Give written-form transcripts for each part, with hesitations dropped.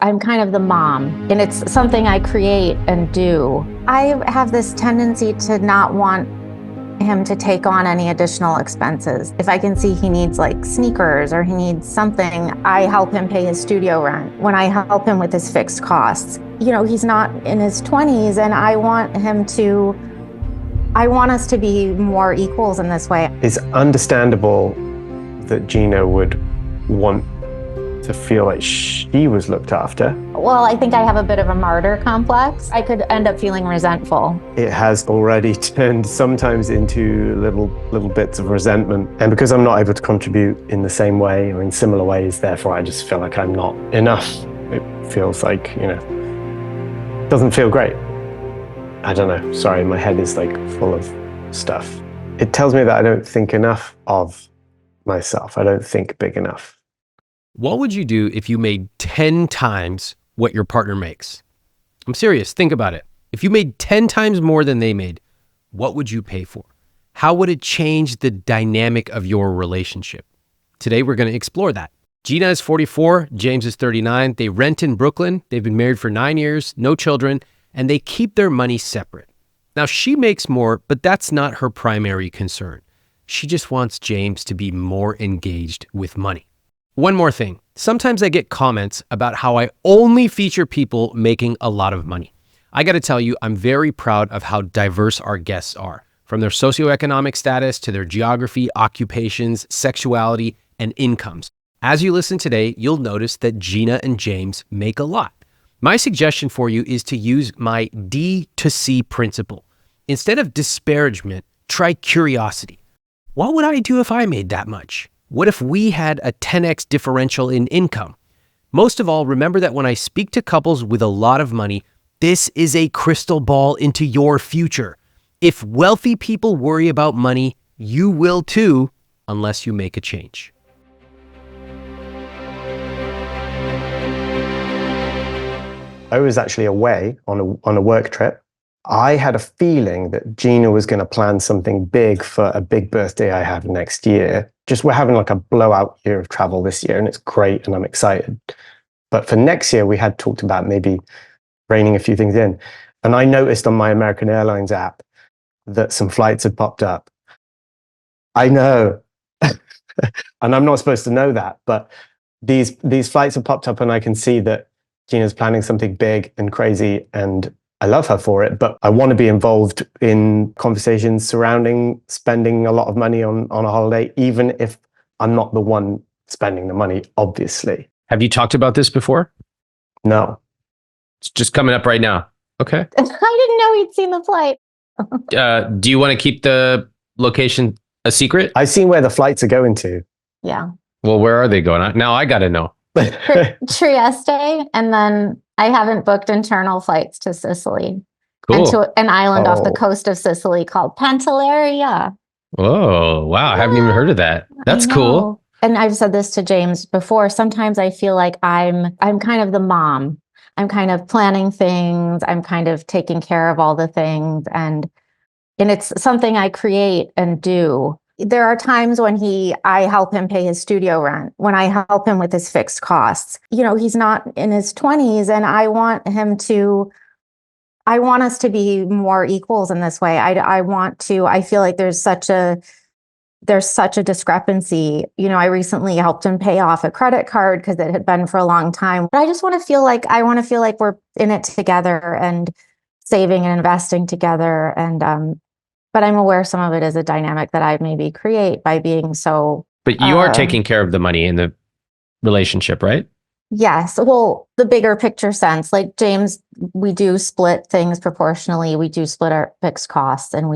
I'm kind of the mom, and it's something I create and do. I have this tendency to not want him to take on any additional expenses. If I can see he needs like sneakers or he needs something, I help him pay his studio rent. When I help him with his fixed costs, you know, he's not in his 20s, and I want us to be more equals in this way. It's understandable that Geena would want to feel like she was looked after. Well, I think I have a bit of a martyr complex. I could end up feeling resentful. It has already turned sometimes into little bits of resentment. And because I'm not able to contribute in the same way or in similar ways, therefore I just feel like I'm not enough. It feels like, you know, doesn't feel great. I don't know, sorry, my head is like full of stuff. It tells me that I don't think enough of myself. I don't think big enough. What would you do if you made 10 times what your partner makes? I'm serious, think about it. If you made 10 times more than they made, what would you pay for? How would it change the dynamic of your relationship? Today, we're going to explore that. Geena is 44, James is 39. They rent in Brooklyn. They've been married for 9 years, no children, and they keep their money separate. Now, she makes more, but that's not her primary concern. She just wants James to be more engaged with money. One more thing. Sometimes I get comments about how I only feature people making a lot of money. I got to tell you, I'm very proud of how diverse our guests are, from their socioeconomic status to their geography, occupations, sexuality, and incomes. As you listen today, you'll notice that Geena and James make a lot. My suggestion for you is to use my D to C principle. Instead of disparagement, try curiosity. What would I do if I made that much? What if we had a 10x differential in income? Most of all, remember that when I speak to couples with a lot of money, this is a crystal ball into your future. If wealthy people worry about money, you will too, unless you make a change. I was actually away on a work trip. I had a feeling that Geena was going to plan something big for a big birthday I have next year. Just we're having like a blowout year of travel this year, and it's great, and I'm excited. But for next year, we had talked about maybe reining a few things in. And I noticed on my American Airlines app that some flights had popped up. I know, and I'm not supposed to know that, but these flights have popped up, and I can see that Geena's planning something big and crazy, and I love her for it, but I want to be involved in conversations surrounding spending a lot of money on a holiday, even if I'm not the one spending the money, obviously. Have you talked about this before? No. It's just coming up right now. Okay. I didn't know he'd seen the flight. Do you want to keep the location a secret? I've seen where the flights are going to. Yeah. Well, where are they going? Now I got to know. Trieste, and then I haven't booked internal flights to Sicily. Cool. And to an island off the coast of Sicily called Pantelleria. Oh, wow. I haven't even heard of that. That's cool. And I've said this to James before. Sometimes I feel like I'm kind of the mom. I'm kind of planning things. I'm kind of taking care of all the things. And it's something I create and do. There are times when I help him pay his studio rent, when I help him with his fixed costs. You know, he's not in his 20s, and I want us to be more equals in this way. I feel like there's such a discrepancy. You know, I recently helped him pay off a credit card because it had been for a long time. But I want to feel like we're in it together and saving and investing together. And, but I'm aware some of it is a dynamic that I maybe create by being so. But you are taking care of the money in the relationship, right? Yes. Well, the bigger picture sense, like James, we do split things proportionally. We do split our fixed costs, and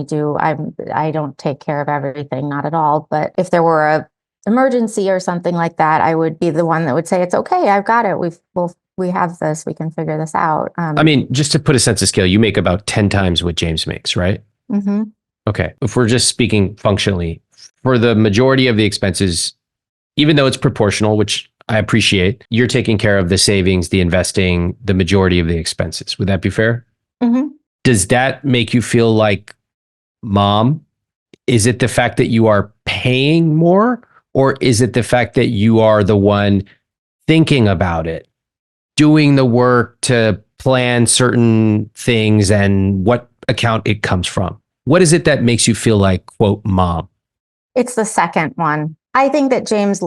I don't take care of everything, not at all. But if there were a emergency or something like that, I would be the one that would say, it's okay, I've got it. We have this, we can figure this out. I mean, just to put a sense of scale, you make about 10 times what James makes, right? Mm-hmm. Okay. If we're just speaking functionally, for the majority of the expenses, even though it's proportional, which I appreciate, you're taking care of the savings, the investing, the majority of the expenses. Would that be fair? Mm-hmm. Does that make you feel like mom? Is it the fact that you are paying more, or is it the fact that you are the one thinking about it, doing the work to plan certain things and what account it comes from? What is it that makes you feel like, quote, mom? It's the second one. I think that James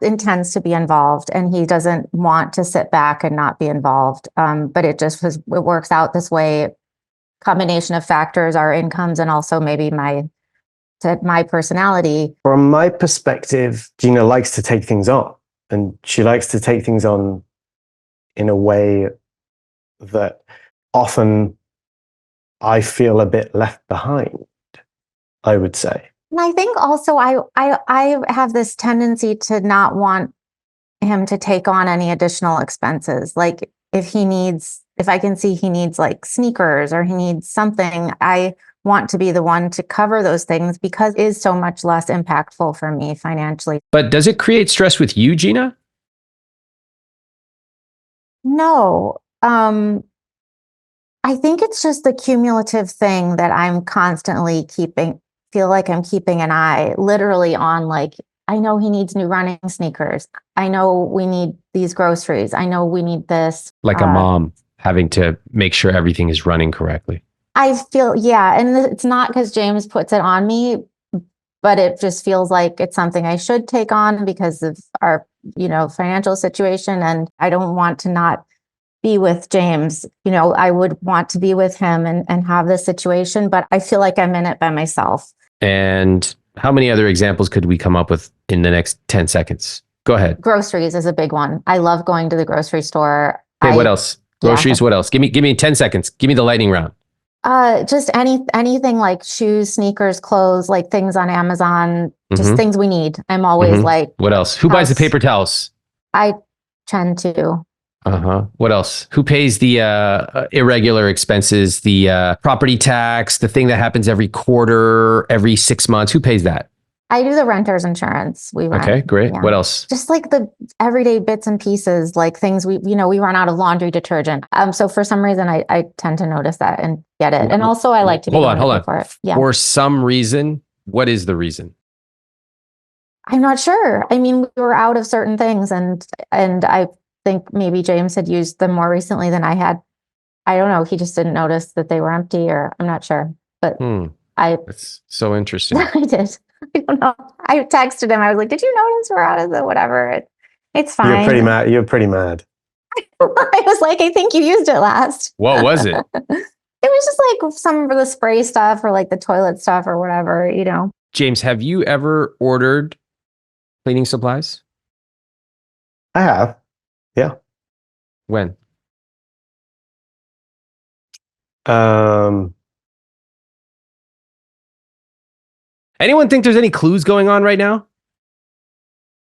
intends to be involved, and he doesn't want to sit back and not be involved. But it works out this way. Combination of factors, our incomes, and also maybe my personality. From my perspective, Geena likes to take things on, and she likes to take things on in a way that often I feel a bit left behind, I would say. And I think also I have this tendency to not want him to take on any additional expenses. Like if I can see he needs like sneakers or he needs something, I want to be the one to cover those things because it is so much less impactful for me financially. But does it create stress with you, Geena? No. I think it's just the cumulative thing that I'm constantly feel like I'm keeping an eye literally on, like, I know he needs new running sneakers. I know we need these groceries. I know we need this. Like a mom having to make sure everything is running correctly. I feel, yeah. And it's not because James puts it on me, but it just feels like it's something I should take on because of our, financial situation. And I don't want to not be with James. I would want to be with him and have this situation, but I feel like I'm in it by myself. And how many other examples could we come up with in the next 10 seconds? Go ahead. Groceries is a big one. I love going to the grocery store. Okay, what else? Groceries, what else? Give me 10 seconds. Give me the lightning round. Just anything like shoes, sneakers, clothes, like things on Amazon, just things we need. I'm always like, what else? Who buys the paper towels? I tend to. What else? Who pays the irregular expenses, the property tax, the thing that happens every quarter, every 6 months? Who pays that? I do the renter's insurance. We rent. Okay, great. Yeah. What else? Just like the everyday bits and pieces, like things we run out of laundry detergent. So for some reason, I tend to notice that and get it. And also I like to be hold on. For it. Yeah. For some reason, what is the reason? I'm not sure. I mean, we were out of certain things and I think maybe James had used them more recently than I had. I don't know. He just didn't notice that they were empty, or I'm not sure. But that's so interesting. I did. I don't know. I texted him. I was like, "Did you notice we're out of the whatever?" It's fine. You're pretty mad. You're pretty mad. I was like, "I think you used it last." What was it? It was just like some of the spray stuff or like the toilet stuff or whatever, James, have you ever ordered cleaning supplies? I have. Yeah. When? Anyone think there's any clues going on right now?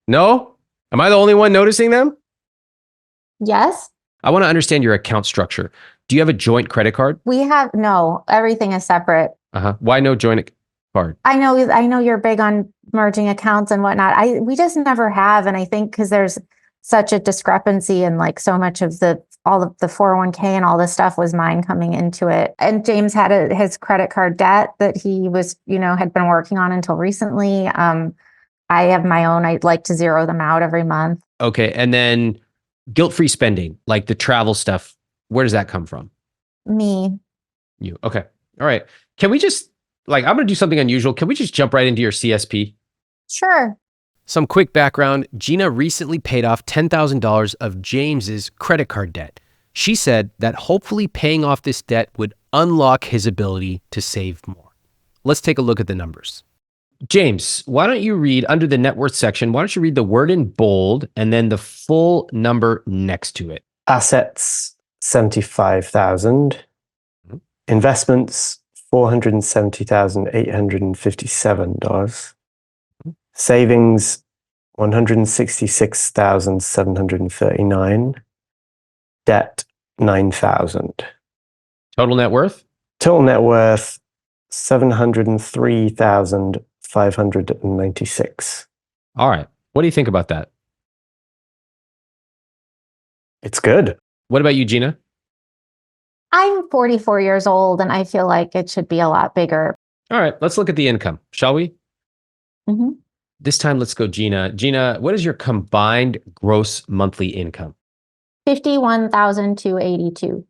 No? Am I the only one noticing them? Yes. I want to understand your account structure. Do you have a joint credit card? No, everything is separate. Why no joint card? I know you're big on merging accounts and whatnot. We just never have. And I think because there's such a discrepancy and like so much of all of the 401k and all this stuff was mine coming into it. And James had his credit card debt that he was, had been working on until recently. I have my own. I'd like to zero them out every month. Okay. And then guilt-free spending, like the travel stuff, where does that come from? Me. You. Okay. All right. Can we just, I'm going to do something unusual. Can we just jump right into your CSP? Sure. Some quick background. Geena recently paid off $10,000 of James's credit card debt. She said that hopefully paying off this debt would unlock his ability to save more. Let's take a look at the numbers. James, why don't you read under the net worth section, why don't you read the word in bold and then the full number next to it? Assets, 75,000. Investments, $470,857. Savings, 166,739. Debt, 9,000. Total net worth? Total net worth, 703,596. All right. What do you think about that? It's good. What about you, Geena? I'm 44 years old and I feel like it should be a lot bigger. All right. Let's look at the income, shall we? This time, let's go, Geena. Geena, what is your combined gross monthly income? 51,282.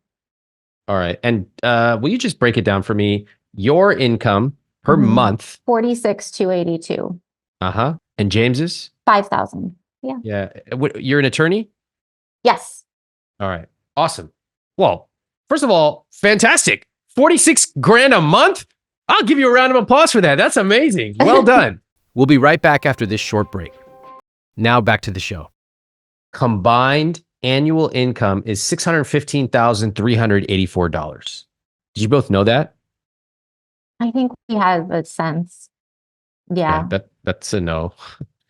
All right. And will you just break it down for me? Your income per month. 46,282. Uh-huh. And James's? 5,000. Yeah. Yeah. You're an attorney? Yes. All right. Awesome. Well, first of all, fantastic. 46 grand a month? I'll give you a round of applause for that. That's amazing. Well done. We'll be right back after this short break. Now back to the show. Combined annual income is $615,384. Did you both know that? I think we have a sense. Yeah. That's a no.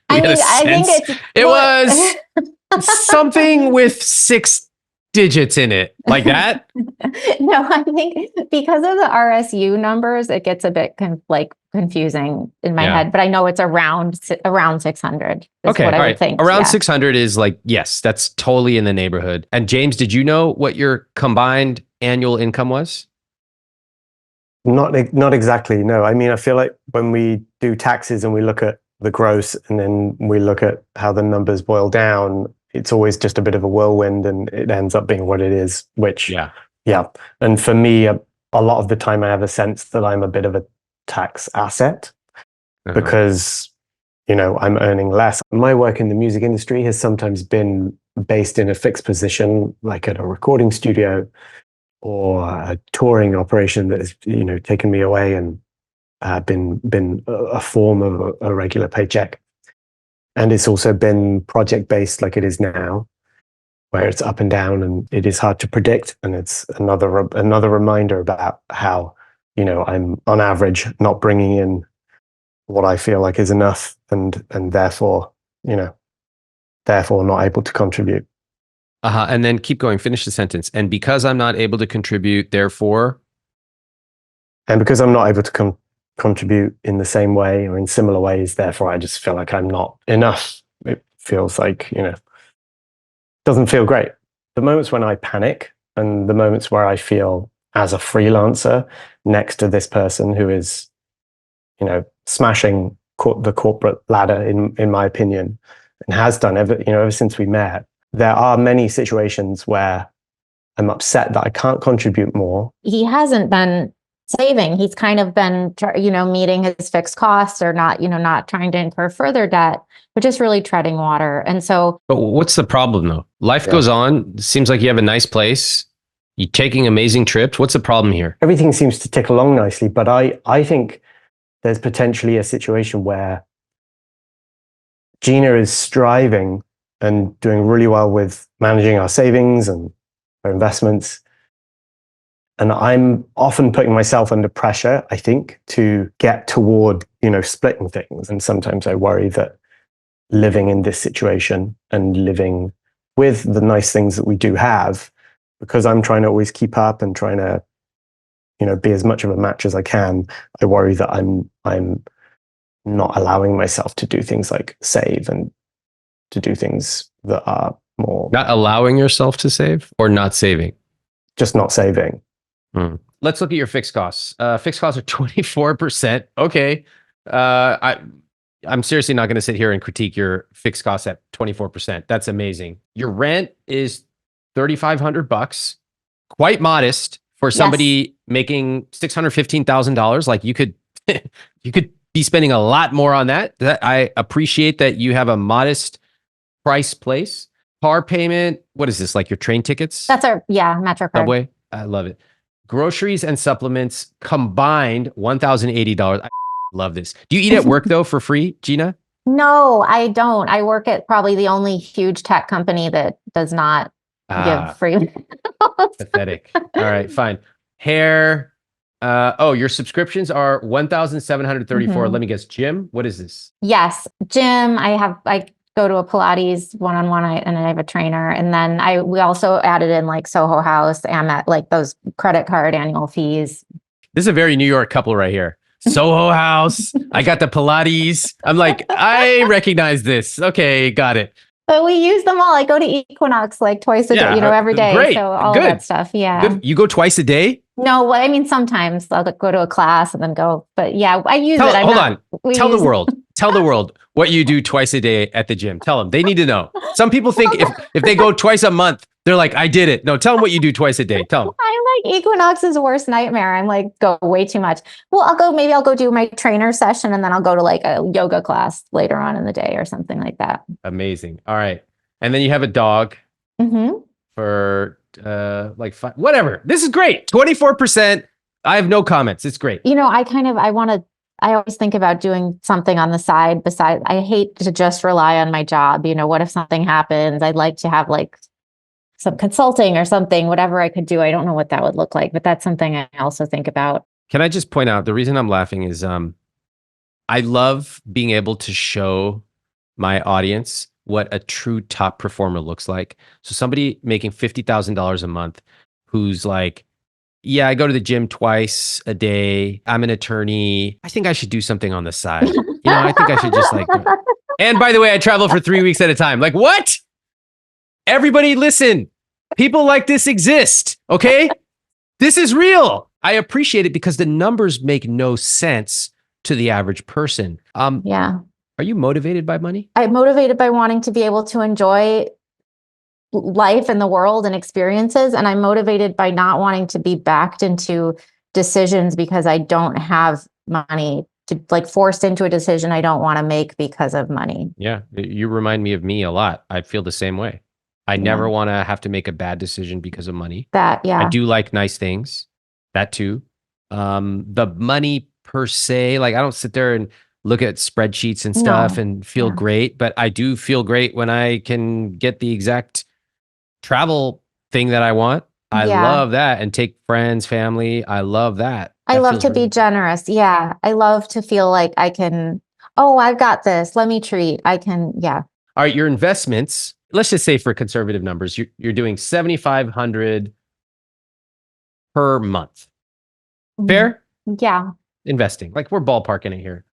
I think it's... It was something with 6 digits in it, like that. No, I think because of the RSU numbers, it gets a bit confusing in my head, but I know it's around 600. Okay, what I all would right. think. Around 600 is like, yes, that's totally in the neighborhood. And James, did you know what your combined annual income was? Not exactly. No, I mean, I feel like when we do taxes and we look at the gross and then we look at how the numbers boil down, it's always just a bit of a whirlwind and it ends up being what it is, which, yeah. And for me, a lot of the time I have a sense that I'm a bit of a tax asset because, I'm earning less. My work in the music industry has sometimes been based in a fixed position, like at a recording studio or a touring operation that has, taken me away and been a form of a regular paycheck. And it's also been project-based like it is now, where it's up and down and it is hard to predict. And it's another reminder about how, I'm on average not bringing in what I feel like is enough and therefore not able to contribute. And then keep going, finish the sentence. And because I'm not able to contribute, therefore? And because I'm not able to contribute in the same way or in similar ways, therefore I just feel like I'm not enough. It feels like, doesn't feel great. The moments when I panic and the moments where I feel as a freelancer next to this person who is, smashing the corporate ladder in my opinion, and has done ever since we met, there are many situations where I'm upset that I can't contribute more. He hasn't been saving. He's kind of been, meeting his fixed costs or not trying to incur further debt, but just really treading water. And so, but what's the problem though? Life goes on. It seems like you have a nice place. You're taking amazing trips. What's the problem here? Everything seems to tick along nicely, but I think there's potentially a situation where Geena is striving and doing really well with managing our savings and our investments. And I'm often putting myself under pressure, I think, to get toward, splitting things. And sometimes I worry that living in this situation and living with the nice things that we do have, because I'm trying to always keep up and trying to, be as much of a match as I can, I worry that I'm not allowing myself to do things like save and to do things that are more... Not allowing yourself to save or not saving? Just not saving. Let's look at your fixed costs. Fixed costs are 24%. Okay. I'm seriously not going to sit here and critique your fixed costs at 24%. That's amazing. Your rent is $3,500, quite modest for somebody making $615,000. Like you could be spending a lot more on that. I appreciate that you have a modest price place. Car payment. What is this? Like your train tickets? That's our Metro card. Subway. I love it. Groceries and supplements combined $1,080. I love this. Do you eat at work though for free, Geena? No, I don't. I work at probably the only huge tech company that does not give free. Pathetic. All right, fine. Hair. Your subscriptions are 1,734. Let me guess. Gym. What is this? Yes, gym. I go to a Pilates one-on-one, and I have a trainer. And then we also added in like Soho House and like those credit card annual fees. This is a very New York couple right here. Soho House. I got the Pilates. I'm like, I recognize this. Okay, got it. But we use them all. I go to Equinox like twice a day, every day. Great. So all Good. of that stuff. Yeah. Good. You go twice a day? No, well, I mean, sometimes I'll go to a class and then go. But yeah, I use it. Hold on. Tell the world what you do twice a day at the gym. Tell them. They need to know. Some people think if they go twice a month, they're like, I did it. No, tell them what you do twice a day. Tell them. I'm like Equinox's worst nightmare. I'm like, go way too much. Well, maybe I'll go do my trainer session and then I'll go to like a yoga class later on in the day or something like that. Amazing. All right. And then you have a dog for like whatever. This is great. 24%. I have no comments. It's great. I always think about doing something on the side besides. I hate to just rely on my job. What if something happens? I'd like to have like some consulting or something, whatever I could do. I don't know what that would look like, but that's something I also think about. Can I just point out, the reason I'm laughing is I love being able to show my audience what a true top performer looks like. So somebody making $50,000 a month who's like, yeah, I go to the gym twice a day. I'm an attorney. I think I should do something on the side. I think I should just like, and by the way, I travel for 3 weeks at a time. Like, what? Everybody listen. People like this exist. Okay. This is real. I appreciate it because the numbers make no sense to the average person. Yeah. Are you motivated by money? I'm motivated by wanting to be able to enjoy life and the world and experiences. And I'm motivated by not wanting to be backed into decisions because I don't have money, to like forced into a decision I don't want to make because of money. Yeah. You remind me of me a lot. I feel the same way. I never want to have to make a bad decision because of money. I do like nice things. That too. The money per se, like I don't sit there and look at spreadsheets and stuff and feel great, but I do feel great when I can get the exact travel thing that I want. I love that. And take friends, family. I love that. I love to be generous. Yeah. I love to feel like I can, I've got this. Let me treat. I can. Yeah. All right. Your investments, let's just say for conservative numbers, you're doing $7,500 per month. Fair? Yeah. Investing. Like we're ballparking it here.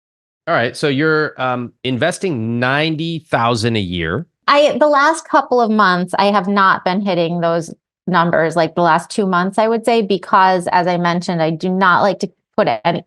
All right. So you're investing $90,000 a year. The last couple of months, I have not been hitting those numbers, like the last 2 months, I would say, because as I mentioned, I do not like to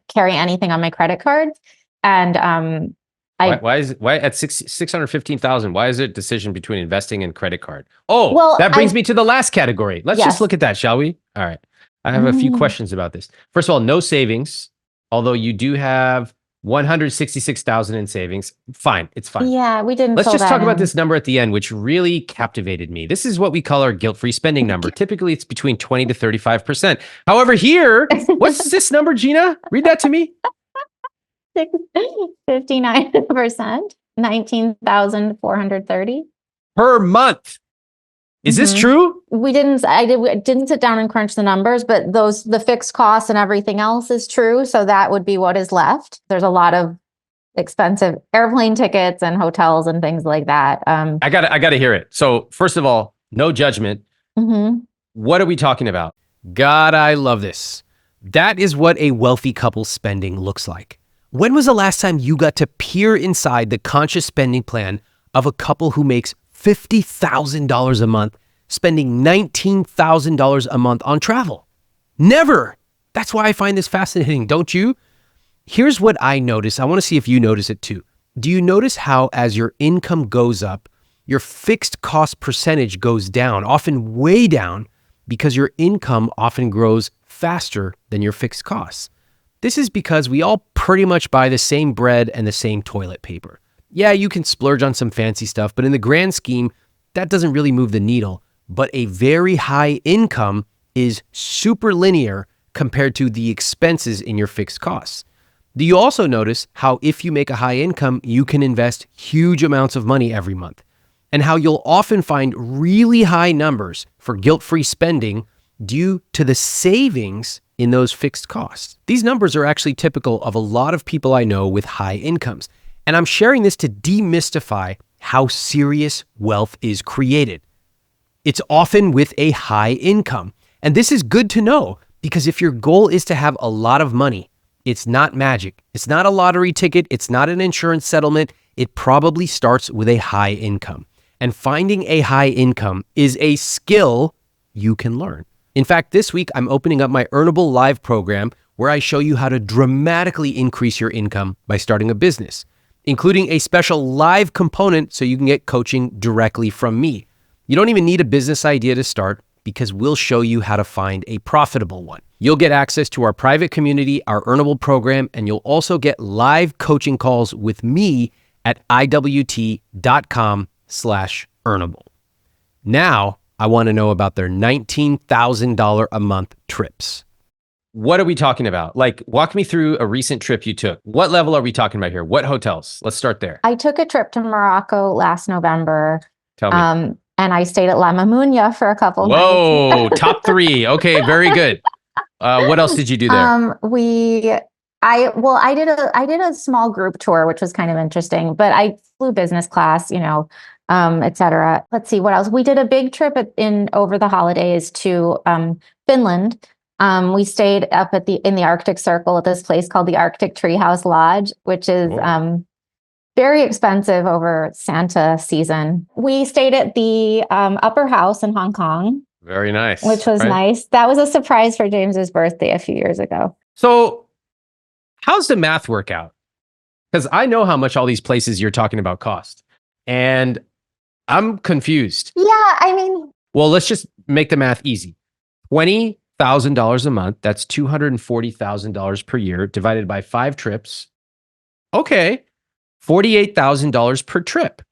carry anything on my credit cards. And why at 615,000? Why is it a decision between investing and credit card? That brings me to the last category. Let's just look at that, shall we? All right. I have a few questions about this. First of all, no savings, although you do have 166,000 in savings. Fine. It's fine. Yeah, we didn't. Let's just talk about this number at the end, which really captivated me. This is what we call our guilt-free spending number. Typically, it's between 20 to 35%. However, here, what's this number, Geena? Read that to me. 59%, 19,430 per month. Is this true? We didn't sit down and crunch the numbers, but the fixed costs and everything else is true. So that would be what is left. There's a lot of expensive airplane tickets and hotels and things like that. I gotta hear it. So first of all, no judgment. What are we talking about? God, I love this. That is what a wealthy couple's spending looks like. When was the last time you got to peer inside the conscious spending plan of a couple who makes $50,000 a month, spending $19,000 a month on travel? Never. That's why I find this fascinating, don't you? Here's what I notice. I want to see if you notice it too. Do you notice how as your income goes up, your fixed cost percentage goes down, often way down, because your income often grows faster than your fixed costs? This is because we all pretty much buy the same bread and the same toilet paper. Yeah, you can splurge on some fancy stuff, but in the grand scheme, that doesn't really move the needle. But a very high income is super linear compared to the expenses in your fixed costs. Do you also notice how if you make a high income, you can invest huge amounts of money every month? And how you'll often find really high numbers for guilt-free spending due to the savings in those fixed costs. These numbers are actually typical of a lot of people I know with high incomes. And I'm sharing this to demystify how serious wealth is created. It's often with a high income. And this is good to know because if your goal is to have a lot of money, it's not magic. It's not a lottery ticket. It's not an insurance settlement. It probably starts with a high income. And finding a high income is a skill you can learn. In fact, this week, I'm opening up my Earnable Live program where I show you how to dramatically increase your income by starting a business, including a special live component so you can get coaching directly from me. You don't even need a business idea to start because we'll show you how to find a profitable one. You'll get access to our private community, our Earnable program, and you'll also get live coaching calls with me at iwt.com/earnable. Now, I want to know about their $19,000 a month trips. What are we talking about? Like, walk me through a recent trip you took. What level are we talking about here? What hotels? Let's start there. I took a trip to Morocco last November. Tell me. And I stayed at La Mamounia for a couple nights. Whoa, top 3. Okay, very good. What else did you do there? I did a small group tour, which was kind of interesting, but I flew business class, et cetera. Let's see what else. We did a big trip over the holidays to Finland. We stayed up in the Arctic Circle at this place called the Arctic Treehouse Lodge, which is very expensive over Santa season. We stayed at the Upper House in Hong Kong. Very nice. Which was nice. That was a surprise for James's birthday a few years ago. So how's the math work out? Because I know how much all these places you're talking about cost. And I'm confused. Yeah, well, let's just make the math easy. $20,000 a month, that's $240,000 per year divided by 5 trips. Okay, $48,000 per trip.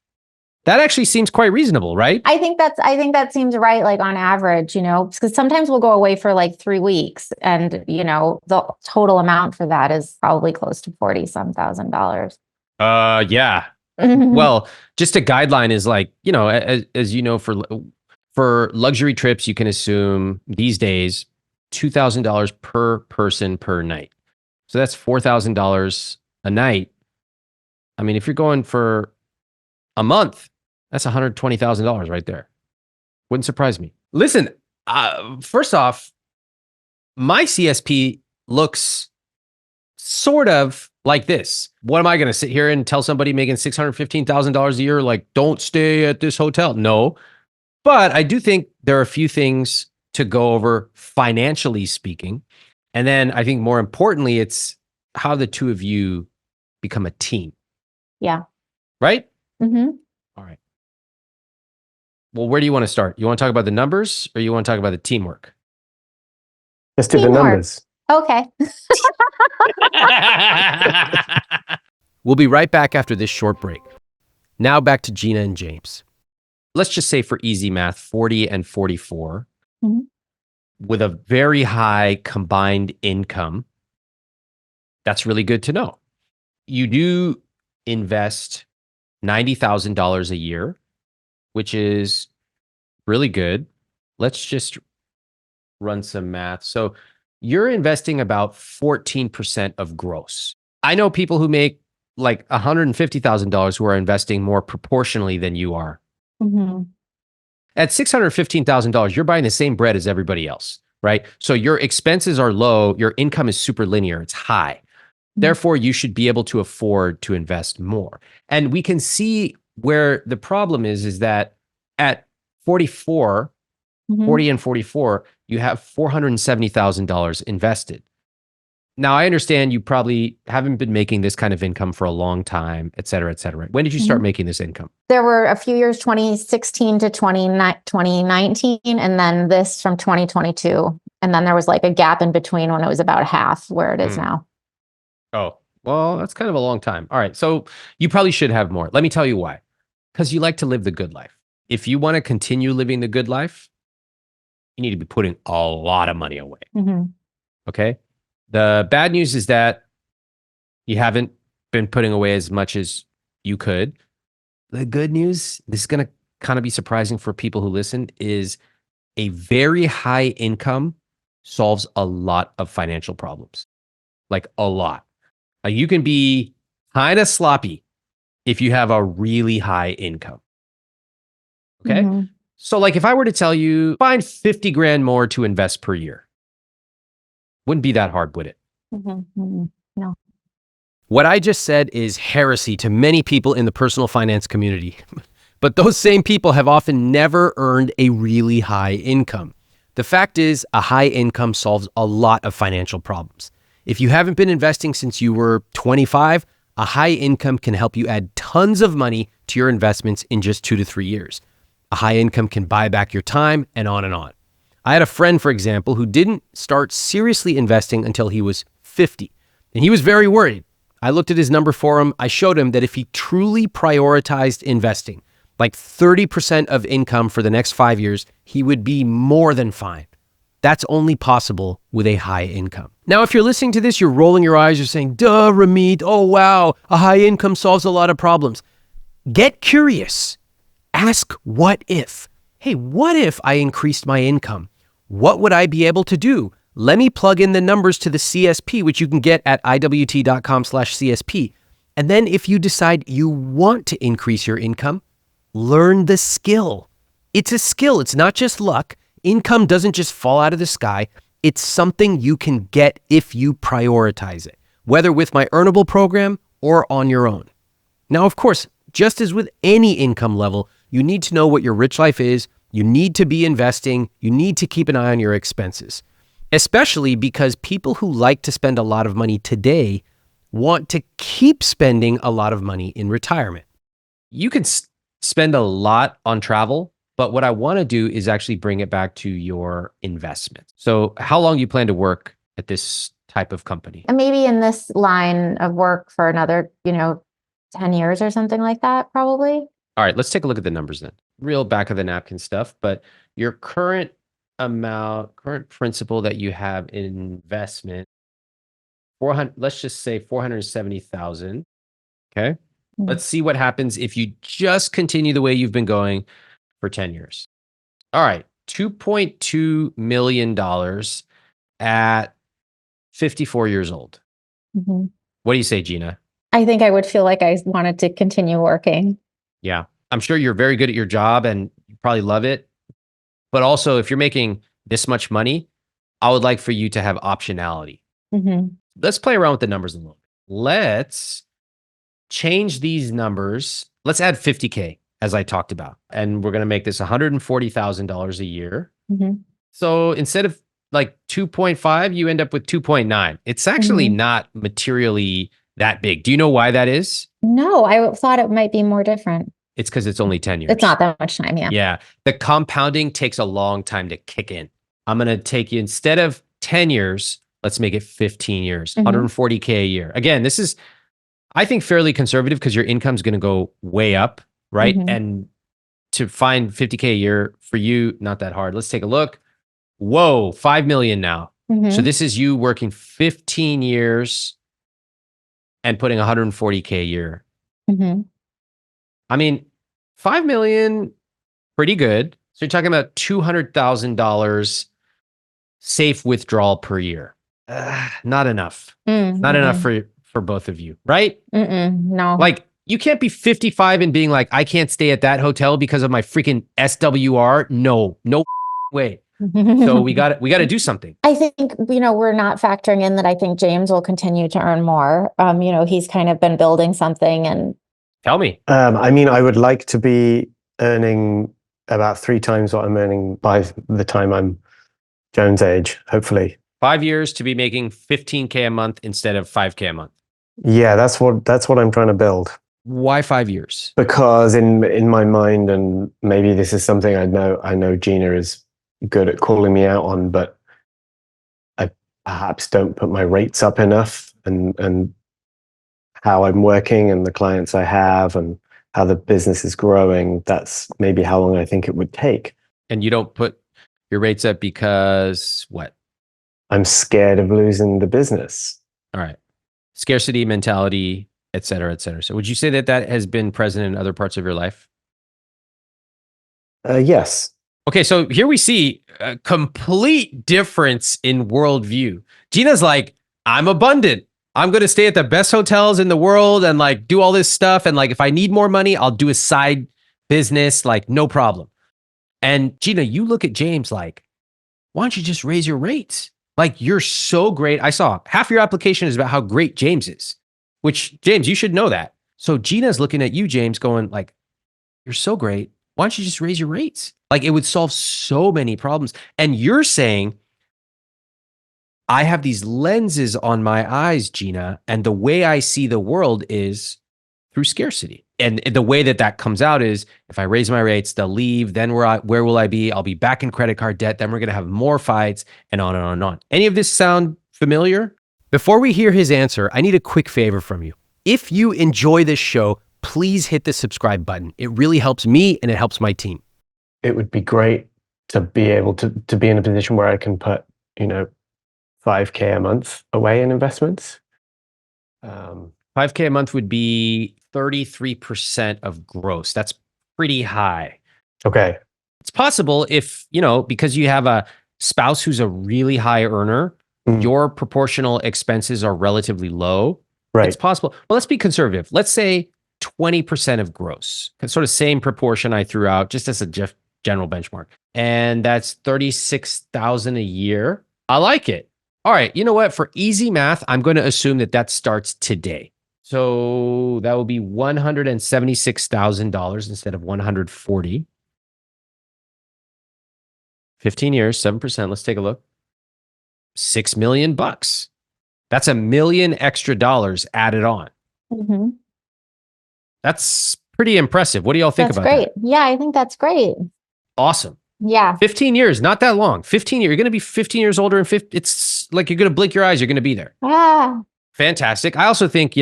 That actually seems quite reasonable, right? I think that seems right, like on average, because sometimes we'll go away for like 3 weeks and, the total amount for that is probably close to $40,000. Yeah. Well, just a guideline is like, as you know, for luxury trips, you can assume these days $2,000 per person per night. So that's $4,000 a night. I mean, if you're going for a month, that's $120,000 right there. Wouldn't surprise me. Listen, first off, my CSP looks sort of like this. What am I going to sit here and tell somebody making $615,000 a year, like, don't stay at this hotel? No. But I do think there are a few things to go over financially speaking. And then I think more importantly, it's how the two of you become a team. Yeah. Right? Mm-hmm. All right. Well, where do you want to start? You want to talk about the numbers or you want to talk about the teamwork? Let's do the numbers. Okay. We'll be right back after this short break. Now back to Geena and James. Let's just say for easy math, 40 and 44 with a very high combined income. That's really good to know. You do invest $90,000 a year, which is really good. Let's just run some math. So you're investing about 14% of gross. I know people who make like $150,000 who are investing more proportionally than you are. Mm-hmm. At $615,000, you're buying the same bread as everybody else, right? So your expenses are low. Your income is super linear. It's high. Therefore, you should be able to afford to invest more. And we can see where the problem is that at 44, 40 and 44, you have $470,000 invested. Now, I understand you probably haven't been making this kind of income for a long time, et cetera, et cetera. When did you start making this income? There were a few years, 2016 to 2019, and then this from 2022. And then there was like a gap in between when it was about half where it is now. Oh, well, that's kind of a long time. All right. So you probably should have more. Let me tell you why. Because you like to live the good life. If you want to continue living the good life, you need to be putting a lot of money away. Okay. The bad news is that you haven't been putting away as much as you could. The good news, this is going to kind of be surprising for people who listen, is a very high income solves a lot of financial problems. Like a lot. You can be kind of sloppy if you have a really high income. Okay. So like if I were to tell you, find 50 grand more to invest per year, wouldn't be that hard, would it? No. What I just said is heresy to many people in the personal finance community. But those same people have often never earned a really high income. The fact is, a high income solves a lot of financial problems. If you haven't been investing since you were 25, a high income can help you add tons of money to your investments in just 2 to 3 years. A high income can buy back your time and on and on. I had a friend, for example, who didn't start seriously investing until he was 50, and he was very worried. I looked at his number for him. I showed him that if he truly prioritized investing, like 30% of income for the next 5 years, he would be more than fine. That's only possible with a high income. Now, if you're listening to this, you're rolling your eyes, you're saying, duh, Ramit, oh wow, a high income solves a lot of problems. Get curious. Ask what if. Hey, what if I increased my income? What would I be able to do? Let me plug in the numbers to the CSP, which you can get at iwt.com/CSP. And then if you decide you want to increase your income, learn the skill. It's a skill. It's not just luck. Income doesn't just fall out of the sky. It's something you can get if you prioritize it, whether with my Earnable program or on your own. Now, of course, just as with any income level, you need to know what your rich life is. You need to be investing. You need to keep an eye on your expenses, especially because people who like to spend a lot of money today want to keep spending a lot of money in retirement. You can spend a lot on travel, but what I want to do is actually bring it back to your investment. So how long do you plan to work at this type of company? And maybe in this line of work for another, 10 years or something like that, probably. All right, let's take a look at the numbers then. Real back of the napkin stuff, but your current principal that you have in investment, 400, let's just say 470,000. Okay. Let's see what happens if you just continue the way you've been going for 10 years. All right, $2.2 million at 54 years old. Mm-hmm. What do you say, Geena? I think I would feel like I wanted to continue working. Yeah, I'm sure you're very good at your job and you probably love it. But also, if you're making this much money, I would like for you to have optionality. Mm-hmm. Let's play around with the numbers a little bit. Let's change these numbers. Let's add 50K, as I talked about. And we're going to make this $140,000 a year. Mm-hmm. So instead of like 2.5, you end up with 2.9. It's actually not materially that big. Do you know why that is? No, I thought it might be more different. It's because it's only 10 years. It's not that much time, yeah. Yeah. The compounding takes a long time to kick in. I'm going to take you, instead of 10 years, let's make it 15 years, 140K a year. Again, this is, I think, fairly conservative because your income's going to go way up, right? And to find 50K a year for you, not that hard. Let's take a look. Whoa, 5 million now. So this is you working 15 years and putting 140K a year. I mean, 5 million, pretty good. So you're talking about $200,000 safe withdrawal per year. Not enough. Not enough for both of you, right? No. Like, you can't be 55 and being like, I can't stay at that hotel because of my freaking SWR. No way. So we got to do something. I think, we're not factoring in that I think James will continue to earn more. He's kind of been building something and. Tell me. I mean, I would like to be earning about 3 times what I'm earning by the time I'm Jones' age, hopefully. 5 years to be making 15K a month instead of 5K a month. Yeah, that's what I'm trying to build. Why 5 years? Because in my mind, and maybe this is something I know Geena is good at calling me out on, but I perhaps don't put my rates up enough, and how I'm working and the clients I have and how the business is growing. That's maybe how long I think it would take. And you don't put your rates up because what? I'm scared of losing the business. All right. Scarcity mentality, et cetera, et cetera. So would you say that has been present in other parts of your life? Yes. Okay, so here we see a complete difference in worldview. Geena's like, I'm abundant. I'm going to stay at the best hotels in the world and like do all this stuff. And like, if I need more money, I'll do a side business, like no problem. And Geena, you look at James like, why don't you just raise your rates? Like, you're so great. I saw half your application is about how great James is, which James, you should know that. So Geena's looking at you, James, going like, you're so great. Why don't you just raise your rates? Like, it would solve so many problems. And you're saying, I have these lenses on my eyes, Geena, and the way I see the world is through scarcity. And the way that comes out is, if I raise my rates, they'll leave. Then where will I be? I'll be back in credit card debt. Then we're going to have more fights, and on and on and on. Any of this sound familiar? Before we hear his answer, I need a quick favor from you. If you enjoy this show, please hit the subscribe button. It really helps me and it helps my team. It would be great to be able to be in a position where I can put, 5K a month away in investments. 5K a month would be 33% of gross. That's pretty high. Okay. It's possible if, because you have a spouse who's a really high earner, your proportional expenses are relatively low. Right. It's possible. Well, let's be conservative. Let's say 20% of gross, sort of same proportion I threw out just as a general benchmark. And that's 36,000 a year. I like it. All right. You know what? For easy math, I'm going to assume that starts today. So that will be $176,000 instead of $140. 15 years, 7%. Let's take a look. $6 million. That's $1 million extra dollars added on. Mm-hmm. That's pretty impressive. What do y'all think about that? That's great. Yeah, I think that's great. Awesome. Yeah. 15 years, not that long. 15 years. You're going to be 15 years older, and it's like you're going to blink your eyes. You're going to be there. Ah. Fantastic. I also think,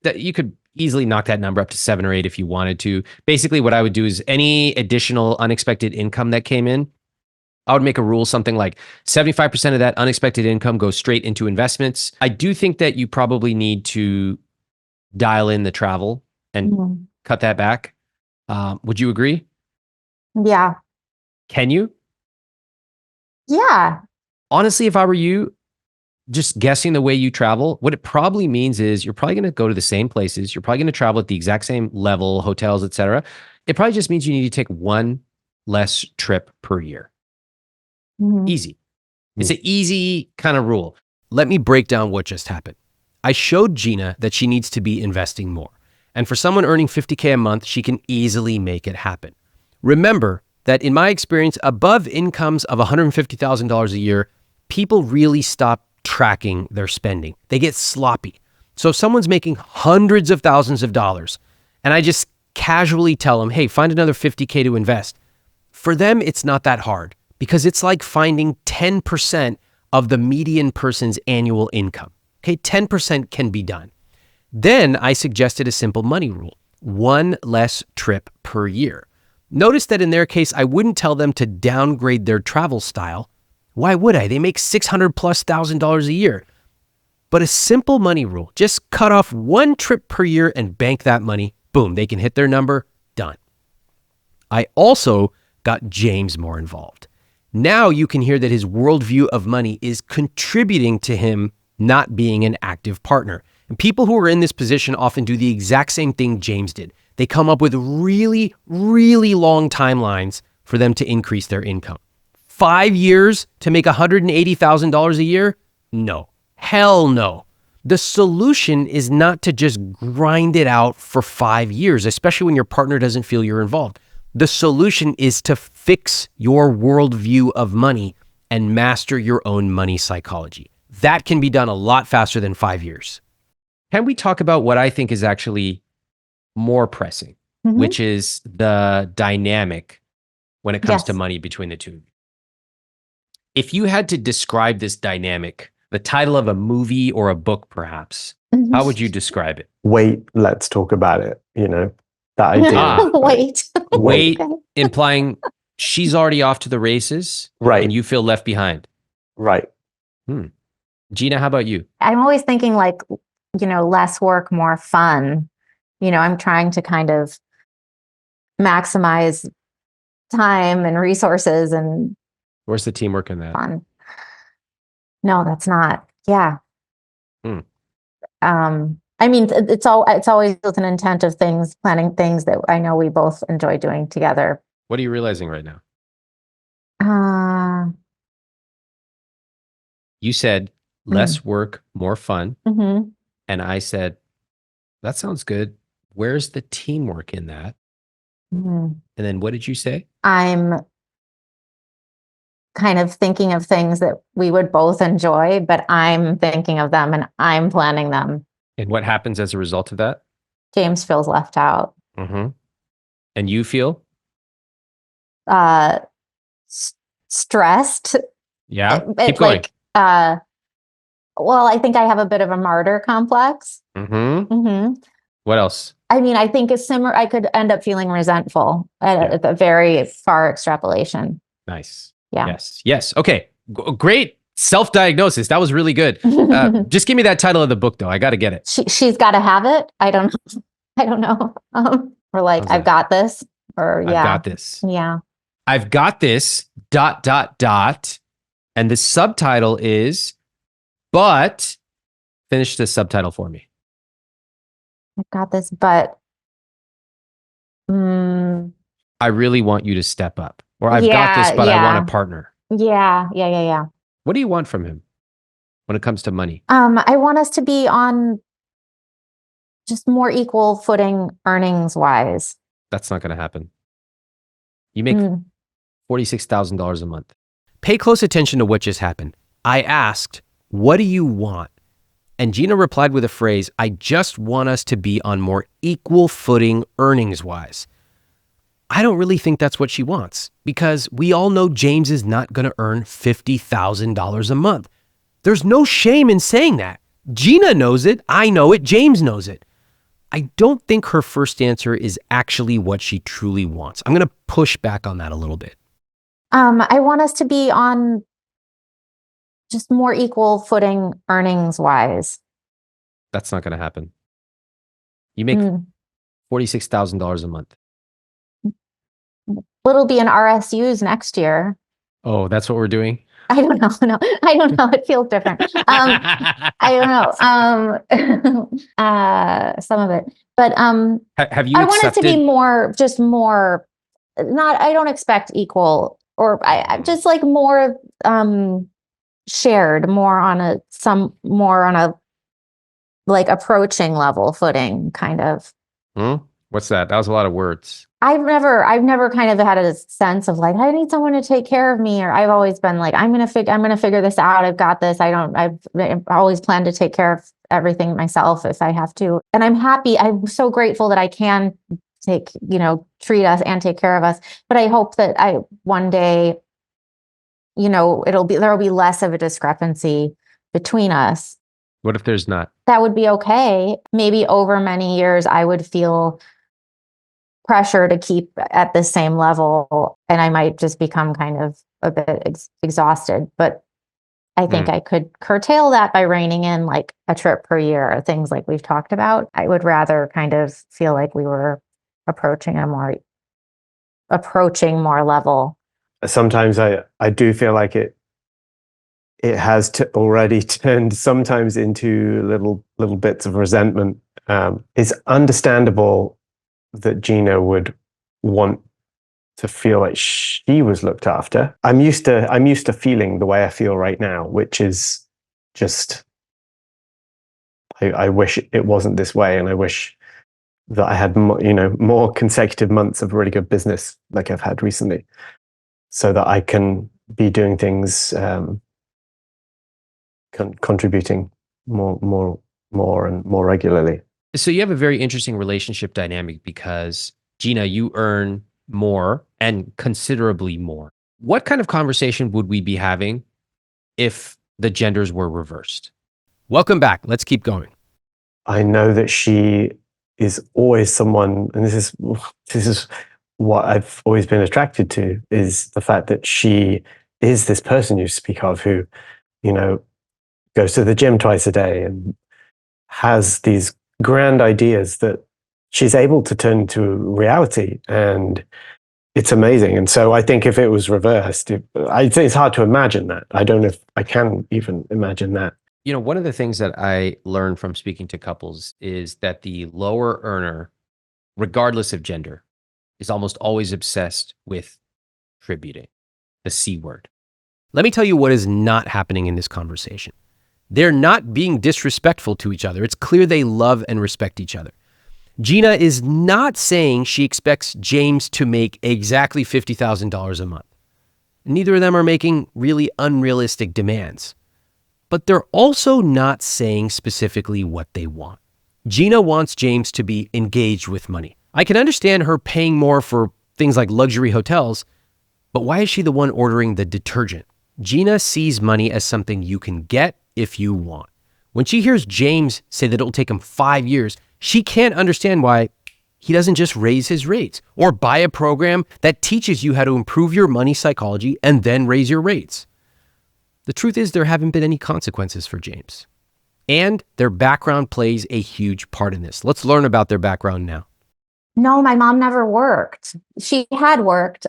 that you could easily knock that number up to 7 or 8 if you wanted to. Basically, what I would do is any additional unexpected income that came in, I would make a rule, something like 75% of that unexpected income goes straight into investments. I do think that you probably need to dial in the travel and cut that back. Would you agree? Yeah. Can you? Yeah. Honestly, if I were you, just guessing the way you travel, what it probably means is you're probably going to go to the same places. You're probably going to travel at the exact same level, hotels, etc. It probably just means you need to take one less trip per year. Easy. It's an easy kind of rule. Let me break down what just happened. I showed Geena that she needs to be investing more. And for someone earning $50K a month, she can easily make it happen. Remember that in my experience, above incomes of $150,000 a year, people really stop tracking their spending. They get sloppy. So if someone's making hundreds of thousands of dollars, and I just casually tell them, hey, find another $50K to invest, for them, it's not that hard because it's like finding 10% of the median person's annual income. Okay, 10% can be done. Then I suggested a simple money rule, one less trip per year. Notice that in their case, I wouldn't tell them to downgrade their travel style. Why would I? They make $600,000+ a year. But a simple money rule, just cut off one trip per year and bank that money. Boom, they can hit their number, done. I also got James more involved. Now you can hear that his worldview of money is contributing to him not being an active partner. And people who are in this position often do the exact same thing James did. They come up with really, really long timelines for them to increase their income. 5 years to make $180,000 a year? No. Hell no. The solution is not to just grind it out for 5 years, especially when your partner doesn't feel you're involved. The solution is to fix your worldview of money and master your own money psychology. That can be done a lot faster than 5 years. Can we talk about what I think is actually more pressing, which is the dynamic when it comes to money between the two? If you had to describe this dynamic, the title of a movie or a book perhaps, how would you describe it? Wait, let's talk about it. That idea. Wait. Implying she's already off to the races, right? And you feel left behind, right? Geena, how about you? I'm always thinking less work, more fun. I'm trying to kind of maximize time and resources and. Where's the teamwork in that? Fun. No, that's not. Yeah. I mean, it's always with an intent of planning things that I know we both enjoy doing together. What are you realizing right now? You said less work, more fun. And I said, that sounds good. Where's the teamwork in that? Mhm. And then what did you say? I'm kind of thinking of things that we would both enjoy, but I'm thinking of them and I'm planning them. And what happens as a result of that? James feels left out. Mm-hmm. And you feel? Uh, Stressed. Yeah. It's Keep going. like, well, I think I have a bit of a martyr complex. Mm-hmm. Hmm. What else? I mean, I think it's similar. I could end up feeling resentful at a very far extrapolation. Nice. Yeah. Yes. Yes. Okay. Great self-diagnosis. That was really good. Just give me that title of the book, though. I got to get it. She's got to have it. I don't know. I don't know. Or like, How's I've that? got this. Or I've got this. Yeah. I've got this. ... And the subtitle is, but finish the subtitle for me. I've got this, but mm, I really want you to step up. Or I've got yeah, this, but I want yeah, a partner. yeah. What do you want from him when it comes to money? I want us to be on just more equal footing earnings wise. That's not going to happen. You make Mm. $46,000 a month. Pay close attention to what just happened. I asked, what do you want? And Geena replied with a phrase, I just want us to be on more equal footing earnings-wise. I don't really think that's what she wants, because we all know James is not going to earn $50,000 a month. There's no shame in saying that. Geena knows it. I know it. James knows it. I don't think her first answer is actually what she truly wants. I'm going to push back on that a little bit. I want us to be on just more equal footing earnings wise. That's not going to happen. You make $46,000 a month. It'll be in RSUs next year. Oh, that's what we're doing? I don't know. No, I don't know. It feels different. I don't know. Some of it, but have you I want it to be accepted? more, just more. Not. I don't expect equal, or I just like more shared, more on a like approaching level footing, kind of. What's that? That was a lot of words. I've never kind of had a sense of like, I need someone to take care of me, or I've always been like, I'm going to figure this out. I've got this. I've always planned to take care of everything myself if I have to. And I'm happy. I'm so grateful that I can treat us and take care of us. But I hope that one day, there'll be less of a discrepancy between us. What if there's not? That would be okay. Maybe over many years, I would feel pressure to keep at the same level, and I might just become kind of a bit exhausted. But I think I could curtail that by reining in like a trip per year, or things like we've talked about. I would rather kind of feel like we were approaching more level. Sometimes I do feel like it has already turned sometimes into little bits of resentment. It's understandable that Geena would want to feel like she was looked after. I'm used to feeling the way I feel right now, which is just, I wish it wasn't this way, and I wish that I had more consecutive months of really good business like I've had recently, so that I can be doing things, contributing more and more regularly. So you have a very interesting relationship dynamic, because Geena, you earn more and considerably more. What kind of conversation would we be having if the genders were reversed? Welcome back. Let's keep going. I know that she is always someone, and this is what I've always been attracted to, is the fact that she is this person you speak of who, goes to the gym twice a day and has these grand ideas that she's able to turn into reality, and it's amazing. And so I think if it was reversed, I'd say it's hard to imagine that. I don't know if I can even imagine that. One of the things that I learned from speaking to couples is that the lower earner, regardless of gender, is almost always obsessed with contributing, the C word. Let me tell you what is not happening in this conversation. They're not being disrespectful to each other. It's clear they love and respect each other. Geena is not saying she expects James to make exactly $50,000 a month. Neither of them are making really unrealistic demands. But they're also not saying specifically what they want. Geena wants James to be engaged with money. I can understand her paying more for things like luxury hotels, but why is she the one ordering the detergent? Geena sees money as something you can get if you want. When she hears James say that it'll take him 5 years, she can't understand why he doesn't just raise his rates or buy a program that teaches you how to improve your money psychology and then raise your rates. The truth is there haven't been any consequences for James. And their background plays a huge part in this. Let's learn about their background now. No, my mom never worked. She had worked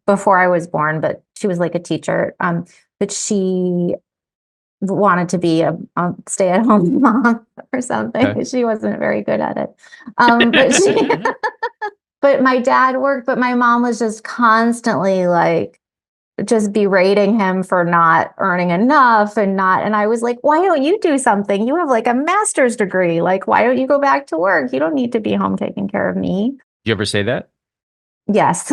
before I was born, but she was like a teacher. But she wanted to be a stay-at-home mom or something. Okay. She wasn't very good at it. But my dad worked, but my mom was just constantly like just berating him for not earning enough and I was like, why don't you do something? You have like a master's degree. Like, why don't you go back to work? You don't need to be home taking care of me. You ever say that? Yes.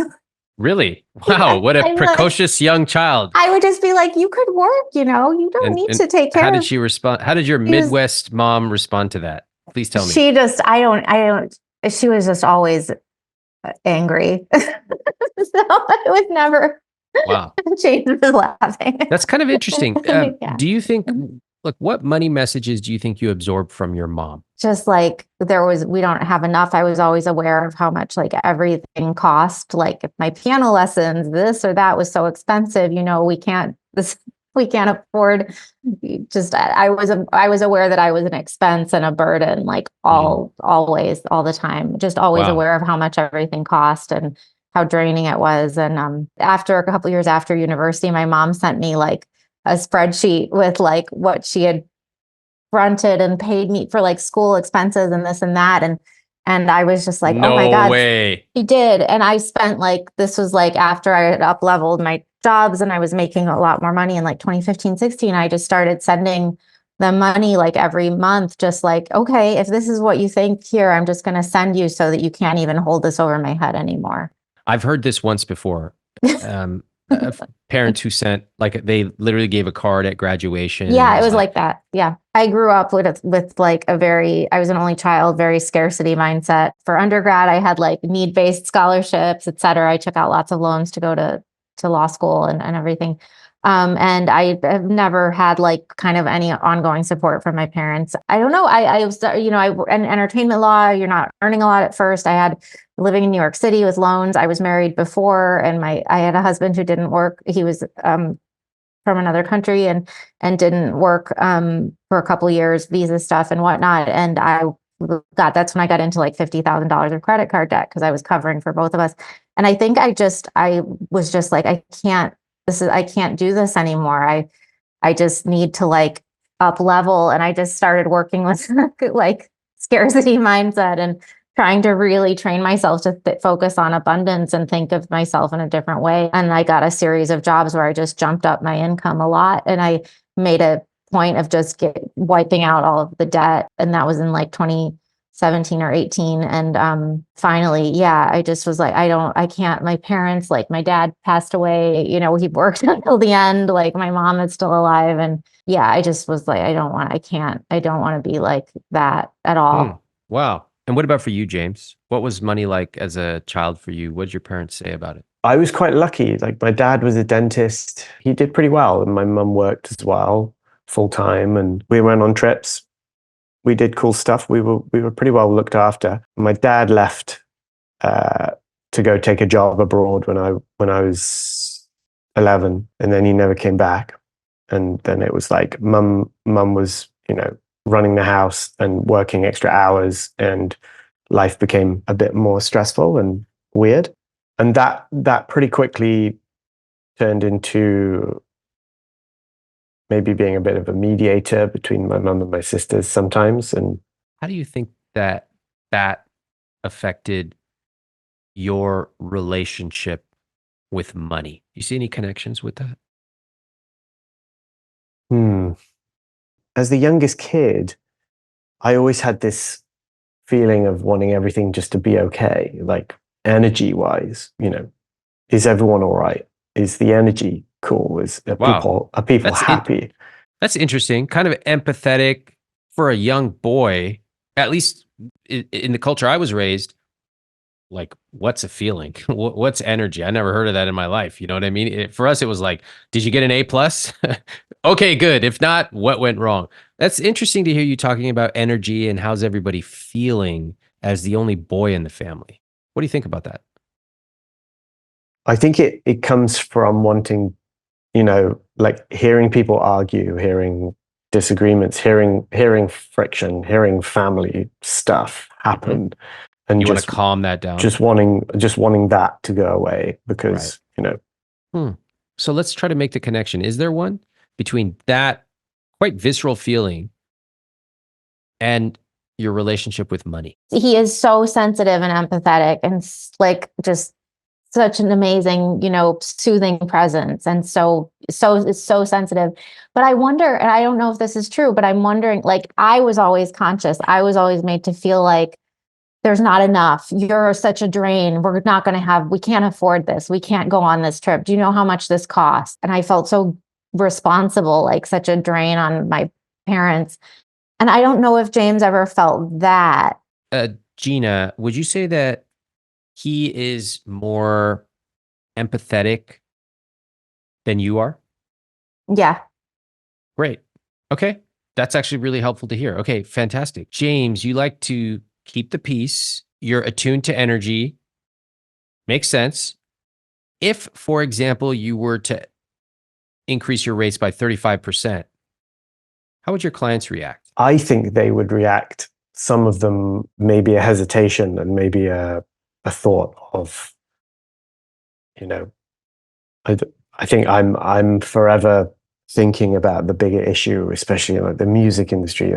Really? Wow, what a precocious young child. I would just be like, you could work, you don't need to take care of. How of. did she respond? How did your Midwest mom respond to that? Please tell me. She just, she was just always angry. So it was never. Wow. James was laughing. That's kind of interesting. Yeah. Do you think, what money messages do you think you absorbed from your mom? Just like we don't have enough. I was always aware of how much like everything cost. Like if my piano lessons, this or that was so expensive, we can't afford. I was aware that I was an expense and a burden, like always, all the time, just always aware of how much everything cost and how draining it was. And after a couple years after university, my mom sent me like a spreadsheet with like what she had fronted and paid me for like school expenses and this and that. And I was just like, oh my God, way. She did. And I spent this was like after I had up leveled my jobs and I was making a lot more money in like 2015, 16, I just started sending them money like every month, just like, okay, if this is what you think here, I'm just going to send you so that you can't even hold this over my head anymore. I've heard this once before. Parents who sent, like, they literally gave a card at graduation. Yeah, it was like that. Yeah. I grew up with like I was an only child, very scarcity mindset. For undergrad, I had like need-based scholarships, et cetera. I took out lots of loans to go to law school and everything. And I have never had like kind of any ongoing support from my parents. I don't know. I was, in entertainment law, you're not earning a lot at first. I had living in New York City with loans. I was married before, and I had a husband who didn't work. He was from another country and didn't work for a couple of years, visa stuff and whatnot. And that's when I got into like $50,000 of credit card debt because I was covering for both of us. And I think I was just like, I can't do this anymore. I just need to like up level. And I just started working with like scarcity mindset and trying to really train myself to focus on abundance and think of myself in a different way. And I got a series of jobs where I just jumped up my income a lot. And I made a point of just wiping out all of the debt. And that was in like 2017 or 18. And finally, I just was like, I can't, my parents, like my dad passed away, he worked until the end, like my mom is still alive. And I just was like, I don't want to be like that at all. Wow. And what about for you, James? What was money like as a child for you? What did your parents say about it? I was quite lucky. Like my dad was a dentist. He did pretty well. And my mum worked as well, full time. And we went on trips. We did cool stuff. We were pretty well looked after. My dad left to go take a job abroad when I was 11, and then he never came back. And then it was like mum was, running the house and working extra hours, and life became a bit more stressful and weird. And that pretty quickly turned into maybe being a bit of a mediator between my mum and my sisters sometimes. And how do you think that affected your relationship with money? Do you see any connections with that? As the youngest kid, I always had this feeling of wanting everything just to be okay, like energy wise, is everyone all right? Is the energy cool? Wow. Are people That's in- happy? That's interesting. Kind of empathetic for a young boy, at least in the culture I was raised. Like, what's a feeling? What's energy? I never heard of that in my life. You know what I mean? For us, it was like, did you get an A plus? Okay, good. If not, what went wrong? That's interesting to hear you talking about energy and how's everybody feeling as the only boy in the family. What do you think about that? I think it comes from wanting, like hearing people argue, hearing disagreements, hearing friction, hearing family stuff happen, and You want to calm that down. just wanting that to go away because, So let's try to make the connection. Is there one between that quite visceral feeling and your relationship with money? He is so sensitive and empathetic and like just such an amazing, soothing presence. And so it's so sensitive. But I wonder, and I don't know if this is true, but I'm wondering, like, I was always conscious. I was always made to feel like there's not enough. You're such a drain. We can't afford this. We can't go on this trip. Do you know how much this costs? And I felt so responsible, like such a drain on my parents. And I don't know if James ever felt that. Geena, would you say that he is more empathetic than you are? Yeah. Great. Okay. That's actually really helpful to hear. Okay, fantastic. James, you like to keep the peace. You're attuned to energy. Makes sense. If, for example, you were to increase your rates by 35%, how would your clients react? I think they would react, some of them maybe a hesitation and maybe a thought of, I think I'm forever thinking about the bigger issue, especially like the music industry,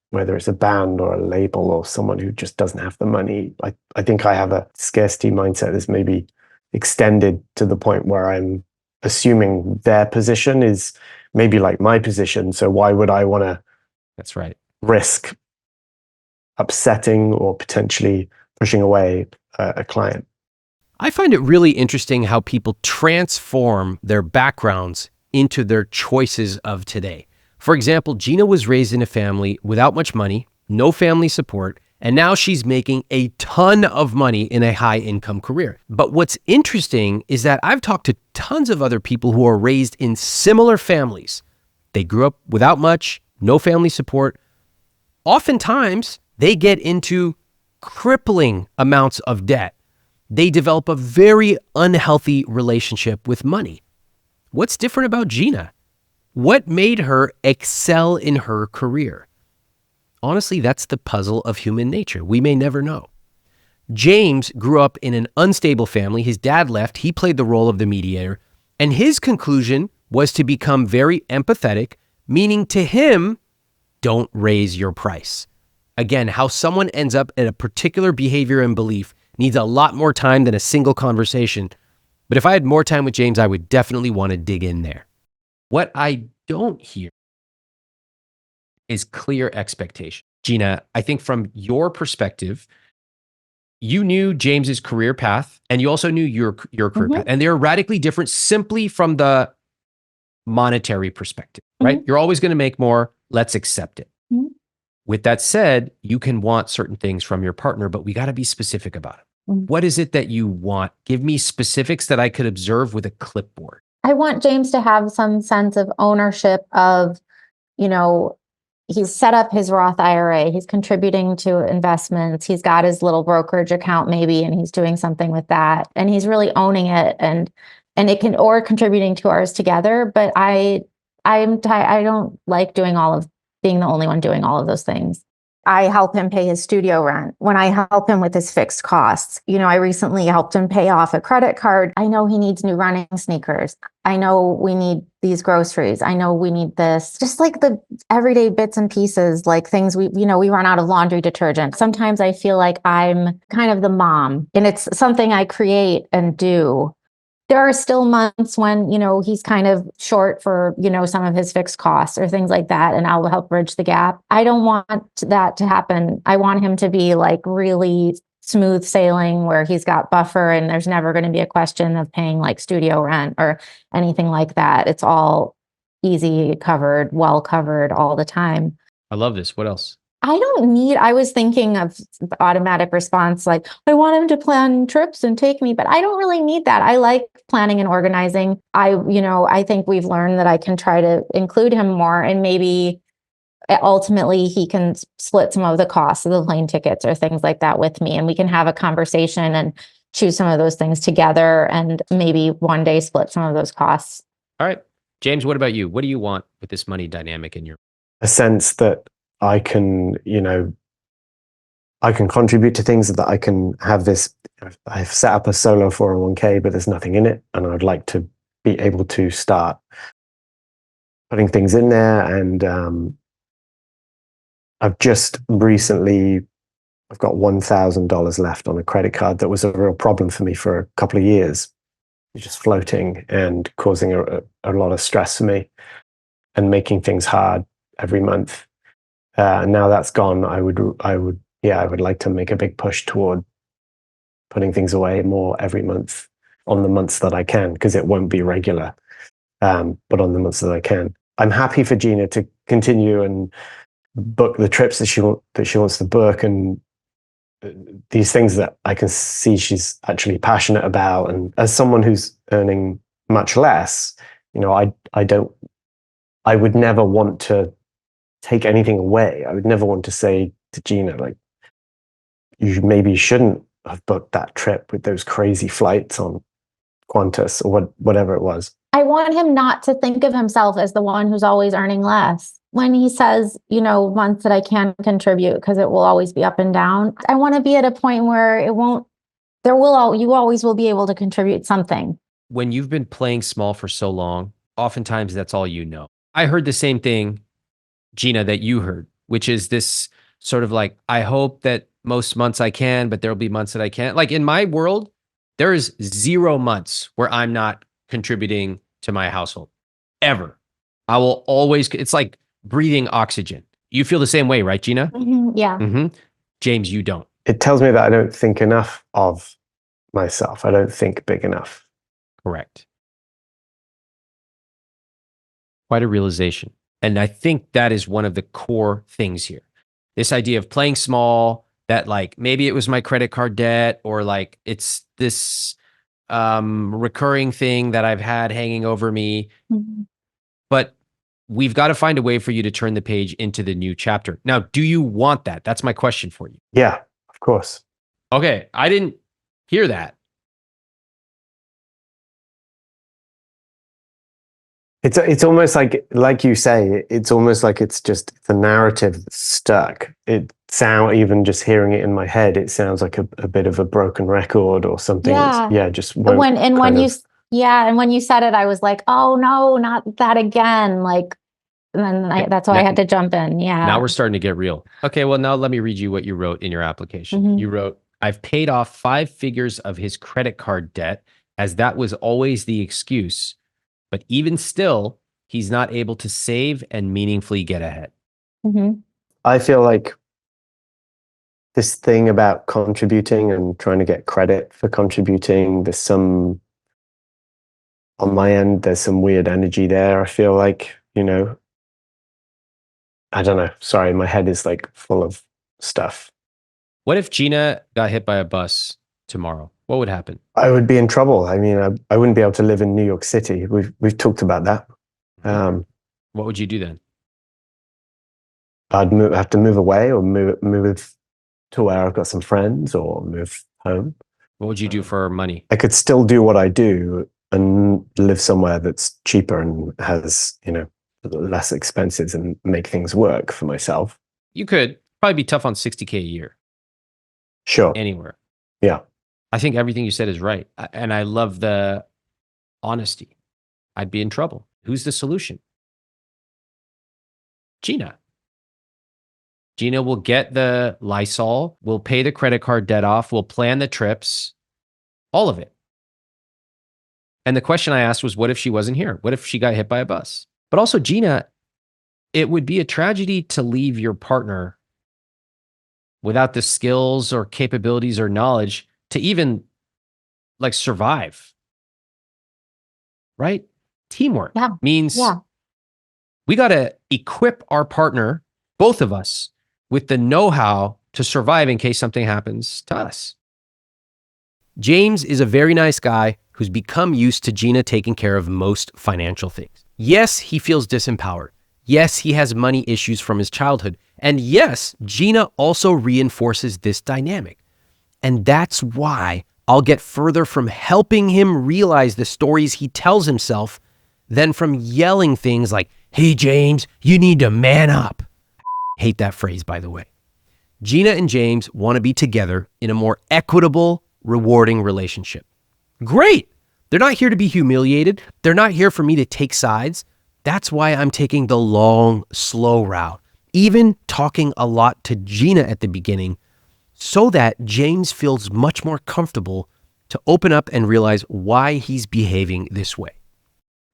whether it's a band or a label or someone who just doesn't have the money. I think I have a scarcity mindset that's maybe extended to the point where I'm assuming their position is maybe like my position. So why would I want to That's right. risk upsetting or potentially pushing away a client? I find it really interesting how people transform their backgrounds into their choices of today. For example, Geena was raised in a family without much money, no family support, and now she's making a ton of money in a high income career. But what's interesting is that I've talked to tons of other people who are raised in similar families. They grew up without much, no family support. Oftentimes, they get into crippling amounts of debt. They develop a very unhealthy relationship with money. What's different about Geena? What made her excel in her career? Honestly, that's the puzzle of human nature. We may never know. James grew up in an unstable family. His dad left. He played the role of the mediator. And his conclusion was to become very empathetic, meaning to him, don't raise your price. Again, how someone ends up at a particular behavior and belief needs a lot more time than a single conversation. But if I had more time with James, I would definitely want to dig in there. What I don't hear is clear expectation. Geena, I think from your perspective, you knew James's career path and you also knew your career path. And they're radically different simply from the monetary perspective, right? You're always going to make more. Let's accept it. With that said, you can want certain things from your partner, but we got to be specific about it. What is it that you want? Give me specifics that I could observe with a clipboard. I want James to have some sense of ownership of, he's set up his Roth IRA. He's contributing to investments. He's got his little brokerage account maybe, and he's doing something with that. And he's really owning it and or contributing to ours together. But I don't like being the only one doing all of those things. I help him pay his studio rent. When I help him with his fixed costs, I recently helped him pay off a credit card. I know he needs new running sneakers. I know we need these groceries. I know we need this, just like the everyday bits and pieces, like things we run out of laundry detergent. Sometimes I feel like I'm kind of the mom and it's something I create and do. there are still months when, he's kind of short for, some of his fixed costs or things like that. And I'll help bridge the gap. I don't want that to happen. I want him to be like really smooth sailing where he's got buffer and there's never going to be a question of paying like studio rent or anything like that. It's all easy covered, well covered all the time. I love this. What else? I was thinking of the automatic response, like, I want him to plan trips and take me, but I don't really need that. I like planning and organizing. I think we've learned that I can try to include him more, and maybe ultimately he can split some of the costs of the plane tickets or things like that with me. And we can have a conversation and choose some of those things together and maybe one day split some of those costs. All right. James, what about you? What do you want with this money dynamic in your? A sense that I can, I can contribute to things, that I can have this. I've set up a solo 401k, but there's nothing in it. And I'd like to be able to start putting things in there. And I've just recently, I've got $1,000 left on a credit card that was a real problem for me for a couple of years. It's just floating and causing a lot of stress for me and making things hard every month. Now that's gone, I would like to make a big push toward putting things away more every month on the months that I can, because it won't be regular. But on the months that I can, I'm happy for Geena to continue and book the trips that she wants to book, and these things that I can see she's actually passionate about. And as someone who's earning much less, I would never want to take anything away. I would never want to say to Geena, like, you maybe shouldn't have booked that trip with those crazy flights on Qantas or whatever it was. I want him not to think of himself as the one who's always earning less. When he says, months that I can contribute, because it will always be up and down, I want to be at a point where you always will be able to contribute something. When you've been playing small for so long, oftentimes that's all you know. I heard the same thing, Geena, that you heard, which is this sort of like, I hope that most months I can, but there'll be months that I can't. Like in my world, there is 0 months where I'm not contributing to my household, ever. I will always, it's like breathing oxygen. You feel the same way, right, Geena? Mm-hmm, yeah. Mm-hmm. James, you don't. It tells me that I don't think enough of myself. I don't think big enough. Correct. Quite a realization. And I think that is one of the core things here. This idea of playing small, that like maybe it was my credit card debt, or like it's this recurring thing that I've had hanging over me. Mm-hmm. But we've got to find a way for you to turn the page into the new chapter. Now, do you want that? That's my question for you. Yeah, of course. Okay, I didn't hear that. It's almost like you say, it's almost like it's the narrative that's stuck. Even just hearing it in my head, it sounds like a bit of a broken record or something. Yeah. Just won't when you said it, I was like, oh no, not that again. Like, and then that's why I had to jump in. Yeah. Now we're starting to get real. Okay, well, now let me read you what you wrote in your application. Mm-hmm. You wrote, I've paid off 5 figures of his credit card debt, as that was always the excuse. But even still, he's not able to save and meaningfully get ahead. Mm-hmm. I feel like this thing about contributing and trying to get credit for contributing, on my end, there's some weird energy there. I feel like, I don't know. Sorry, my head is like full of stuff. What if Geena got hit by a bus tomorrow? What would happen? I would be in trouble. I mean, I wouldn't be able to live in New York City. We've talked about that. What would you do then? I'd have to move away, or move to where I've got some friends, or move home. What would you do for money? I could still do what I do and live somewhere that's cheaper and has, less expenses, and make things work for myself. You could probably be tough on $60K a year. Sure. Anywhere. Yeah. I think everything you said is right. And I love the honesty. I'd be in trouble. Who's the solution? Geena. Geena will get the Lysol, will pay the credit card debt off, will plan the trips, all of it. And the question I asked was, what if she wasn't here? What if she got hit by a bus? But also, Geena, it would be a tragedy to leave your partner without the skills or capabilities or knowledge to even like survive, right? Teamwork means we got to equip our partner, both of us, with the know-how to survive in case something happens to us. James is a very nice guy who's become used to Geena taking care of most financial things. Yes, he feels disempowered. Yes, he has money issues from his childhood. And yes, Geena also reinforces this dynamic. And that's why I'll get further from helping him realize the stories he tells himself than from yelling things like, hey, James, you need to man up. Hate that phrase, by the way. Geena and James want to be together in a more equitable, rewarding relationship. Great. They're not here to be humiliated. They're not here for me to take sides. That's why I'm taking the long, slow route, even talking a lot to Geena at the beginning, so that James feels much more comfortable to open up and realize why he's behaving this way.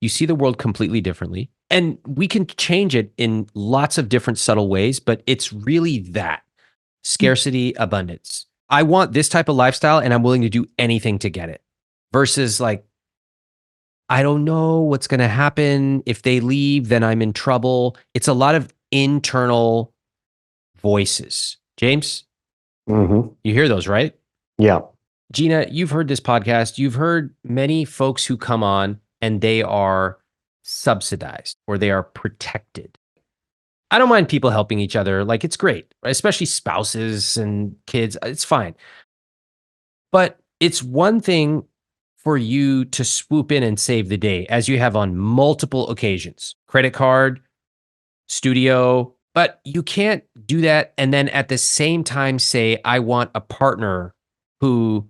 You see the world completely differently, and we can change it in lots of different subtle ways, but it's really that scarcity, abundance. I want this type of lifestyle and I'm willing to do anything to get it, versus like, I don't know what's going to happen. If they leave, then I'm in trouble. It's a lot of internal voices. James, you hear those, right? Yeah. Geena, you've heard this podcast. You've heard many folks who come on and they are subsidized or they are protected. I don't mind people helping each other. Like, it's great, especially spouses and kids. It's fine. But it's one thing for you to swoop in and save the day, as you have on multiple occasions. Credit card, studio, but you can't do that and then at the same time say, I want a partner who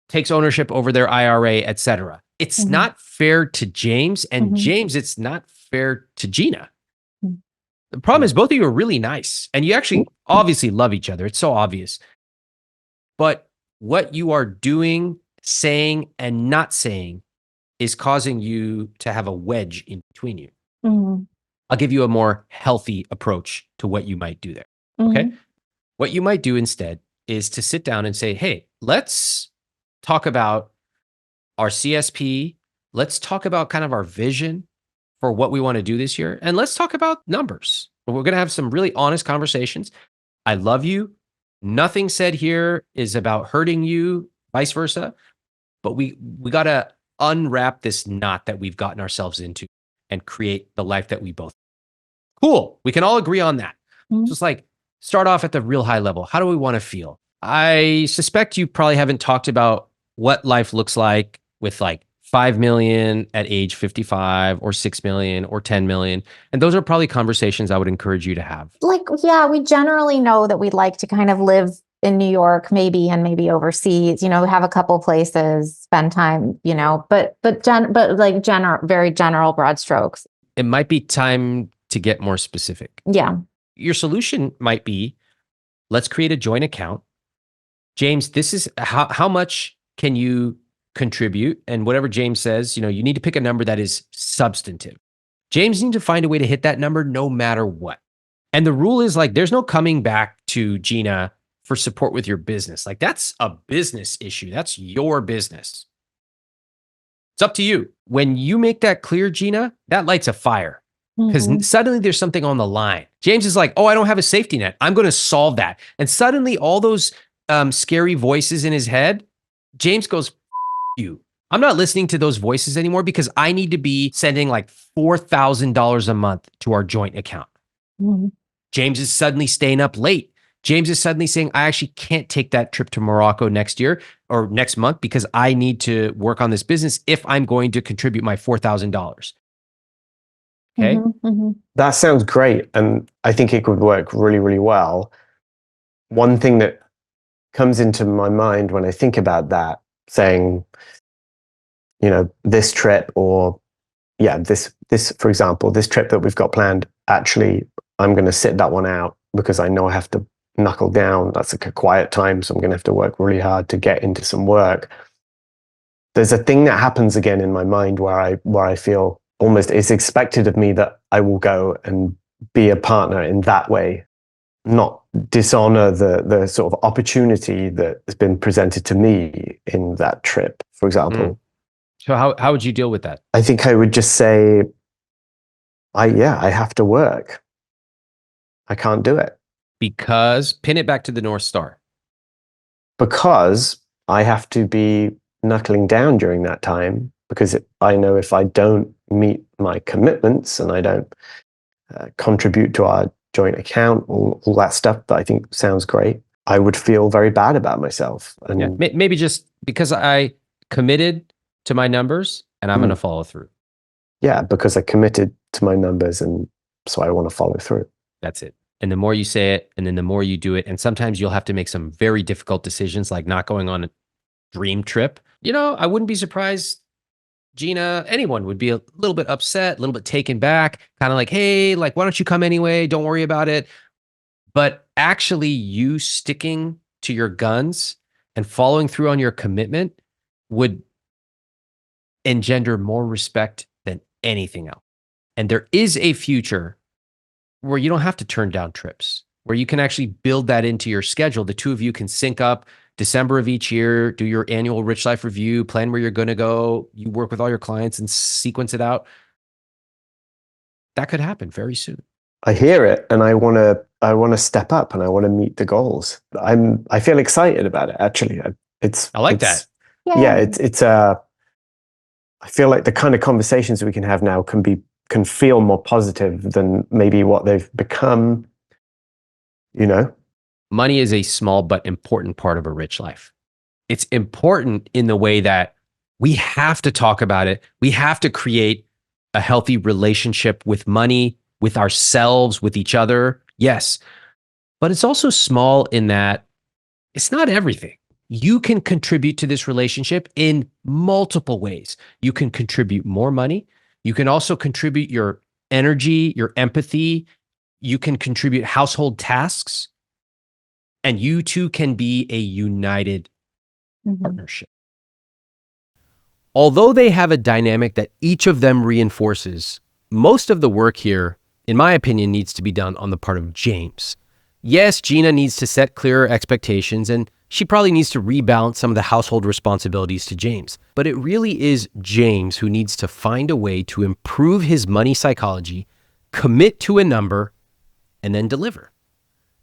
takes ownership over their IRA, et cetera. It's not fair to James, and James, it's not fair to Geena. The problem is both of you are really nice and you actually obviously love each other. It's so obvious. But what you are doing, saying, and not saying is causing you to have a wedge in between you. I'll give you a more healthy approach to what you might do there. Okay. What you might do instead is to sit down and say, hey, let's talk about our CSP. Let's talk about kind of our vision for what we want to do this year. And let's talk about numbers. We're going to have some really honest conversations. I love you. Nothing said here is about hurting you, vice versa. But we got to unwrap this knot that we've gotten ourselves into and create the life that we both. Cool. We can all agree on that. Just like start off at the real high level. How do we want to feel? I suspect you probably haven't talked about what life looks like with like 5 million at age 55 or 6 million or 10 million. And those are probably conversations I would encourage you to have. Like, yeah, we generally know that we'd like to kind of live in New York, maybe, and maybe overseas, have a couple places, spend time, but very general broad strokes. It might be time to get more specific. Yeah. Your solution might be, let's create a joint account. James, this is how much can you contribute? And whatever James says, you need to pick a number that is substantive. James needs to find a way to hit that number no matter what. And the rule is like, there's no coming back to Geena for support with your business. Like, that's a business issue. That's your business. It's up to you. When you make that clear, Geena, that lights a fire because suddenly there's something on the line. James is like, oh, I don't have a safety net. I'm going to solve that. And suddenly all those scary voices in his head, James goes, you. I'm not listening to those voices anymore because I need to be sending like $4,000 a month to our joint account. James is suddenly staying up late. James is suddenly saying, I actually can't take that trip to Morocco next year or next month because I need to work on this business if I'm going to contribute my $4,000. Okay. That sounds great. And I think it could work really, really well. One thing that comes into my mind when I think about that, saying, this trip or this, for example, this trip that we've got planned, actually, I'm going to sit that one out because I know I have to knuckle down. That's like a quiet time. So I'm going to have to work really hard to get into some work. there's a thing that happens again in my mind where I feel almost it's expected of me that I will go and be a partner in that way, not dishonor the sort of opportunity that has been presented to me in that trip, for example. So how would you deal with that? I think I would just say, I have to work. I can't do it. Because pin it back to the North Star. Because I have to be knuckling down during that time, because I know if I don't meet my commitments and I don't contribute to our joint account, all that stuff that I think sounds great, I would feel very bad about myself. And maybe just because I committed to my numbers and I'm going to follow through. Yeah, because I committed to my numbers and so I want to follow through. That's it. And the more you say it, and then the more you do it, and sometimes you'll have to make some very difficult decisions, like not going on a dream trip. I wouldn't be surprised, Geena, anyone would be a little bit upset, a little bit taken back, kind of like, hey, like, why don't you come anyway? Don't worry about it. But actually you sticking to your guns and following through on your commitment would engender more respect than anything else. And there is a future where you don't have to turn down trips, where you can actually build that into your schedule. The two of you can sync up December of each year, do your annual Rich Life review, plan where you're going to go. You work with all your clients and sequence it out. That could happen very soon. I hear it, and I want to step up, and I want to meet the goals. I feel excited about it. Actually, I like that. Yeah, I feel like the kind of conversations we can have now can feel more positive than maybe what they've become. Money is a small but important part of a rich life. It's important in the way that we have to talk about it. We have to create a healthy relationship with money, with ourselves, with each other. Yes. But it's also small in that it's not everything. You can contribute to this relationship in multiple ways. You can contribute more money. You can also contribute your energy, your empathy. You can contribute household tasks. And you two can be a united partnership. Although they have a dynamic that each of them reinforces, most of the work here, in my opinion, needs to be done on the part of James. Yes, Geena needs to set clearer expectations, and she probably needs to rebalance some of the household responsibilities to James. But it really is James who needs to find a way to improve his money psychology, commit to a number, and then deliver.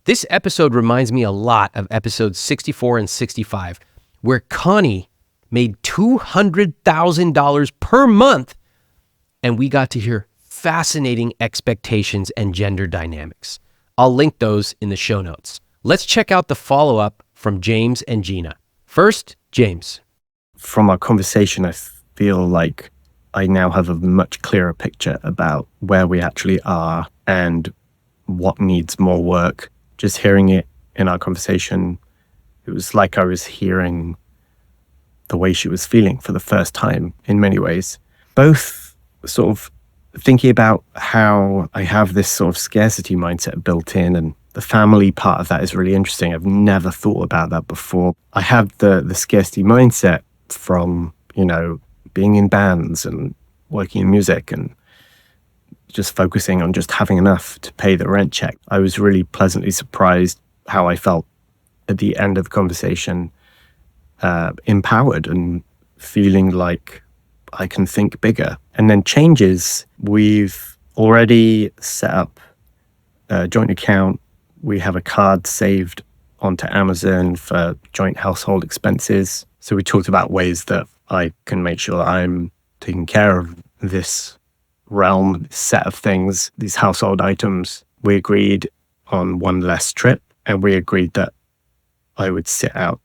This episode reminds me a lot of episodes 64 and 65, where Connie made $200,000 per month, and we got to hear fascinating expectations and gender dynamics. I'll link those in the show notes. Let's check out the follow-up from James and Geena. First, James. From our conversation, I feel like I now have a much clearer picture about where we actually are and what needs more work. Just hearing it in our conversation, it was like I was hearing the way she was feeling for the first time in many ways. Both sort of thinking about how I have this sort of scarcity mindset built in, and the family part of that is really interesting. I've never thought about that before. I have the scarcity mindset from, being in bands and working in music and just focusing on just having enough to pay the rent check. I was really pleasantly surprised how I felt at the end of the conversation, empowered and feeling like I can think bigger. And then changes, we've already set up a joint account. We have a card saved onto Amazon for joint household expenses. So we talked about ways that I can make sure that I'm taking care of this realm, this set of things, these household items. We agreed on one less trip, and we agreed that I would sit out,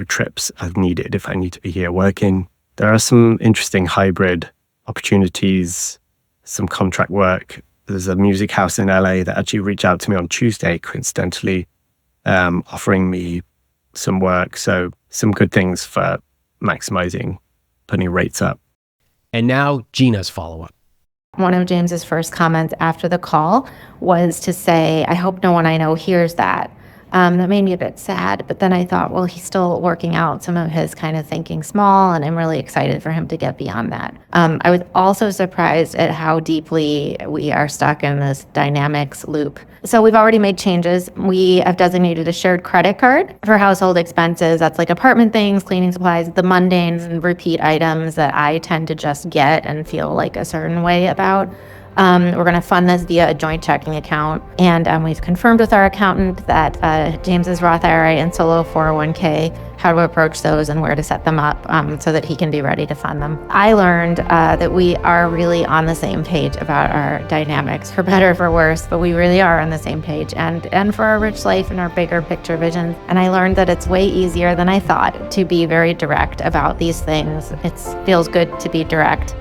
trips as needed if I need to be here working. There are some interesting hybrid opportunities, some contract work. There's a music house in LA that actually reached out to me on Tuesday, coincidentally, offering me some work. So some good things for maximizing, putting rates up. And now Geena's follow-up. One of James's first comments after the call was to say, I hope no one I know hears that. That made me a bit sad, but then I thought, well, he's still working out some of his kind of thinking small, and I'm really excited for him to get beyond that. I was also surprised at how deeply we are stuck in this dynamics loop. So we've already made changes. We have designated a shared credit card for household expenses. That's like apartment things, cleaning supplies, the mundane and repeat items that I tend to just get and feel like a certain way about. We're going to fund this via a joint checking account. And we've confirmed with our accountant that James's Roth IRA and solo 401k, how to approach those and where to set them up so that he can be ready to fund them. I learned that we are really on the same page about our dynamics, for better or for worse, but we really are on the same page and for our rich life and our bigger picture vision. And I learned that it's way easier than I thought to be very direct about these things. It feels good to be direct.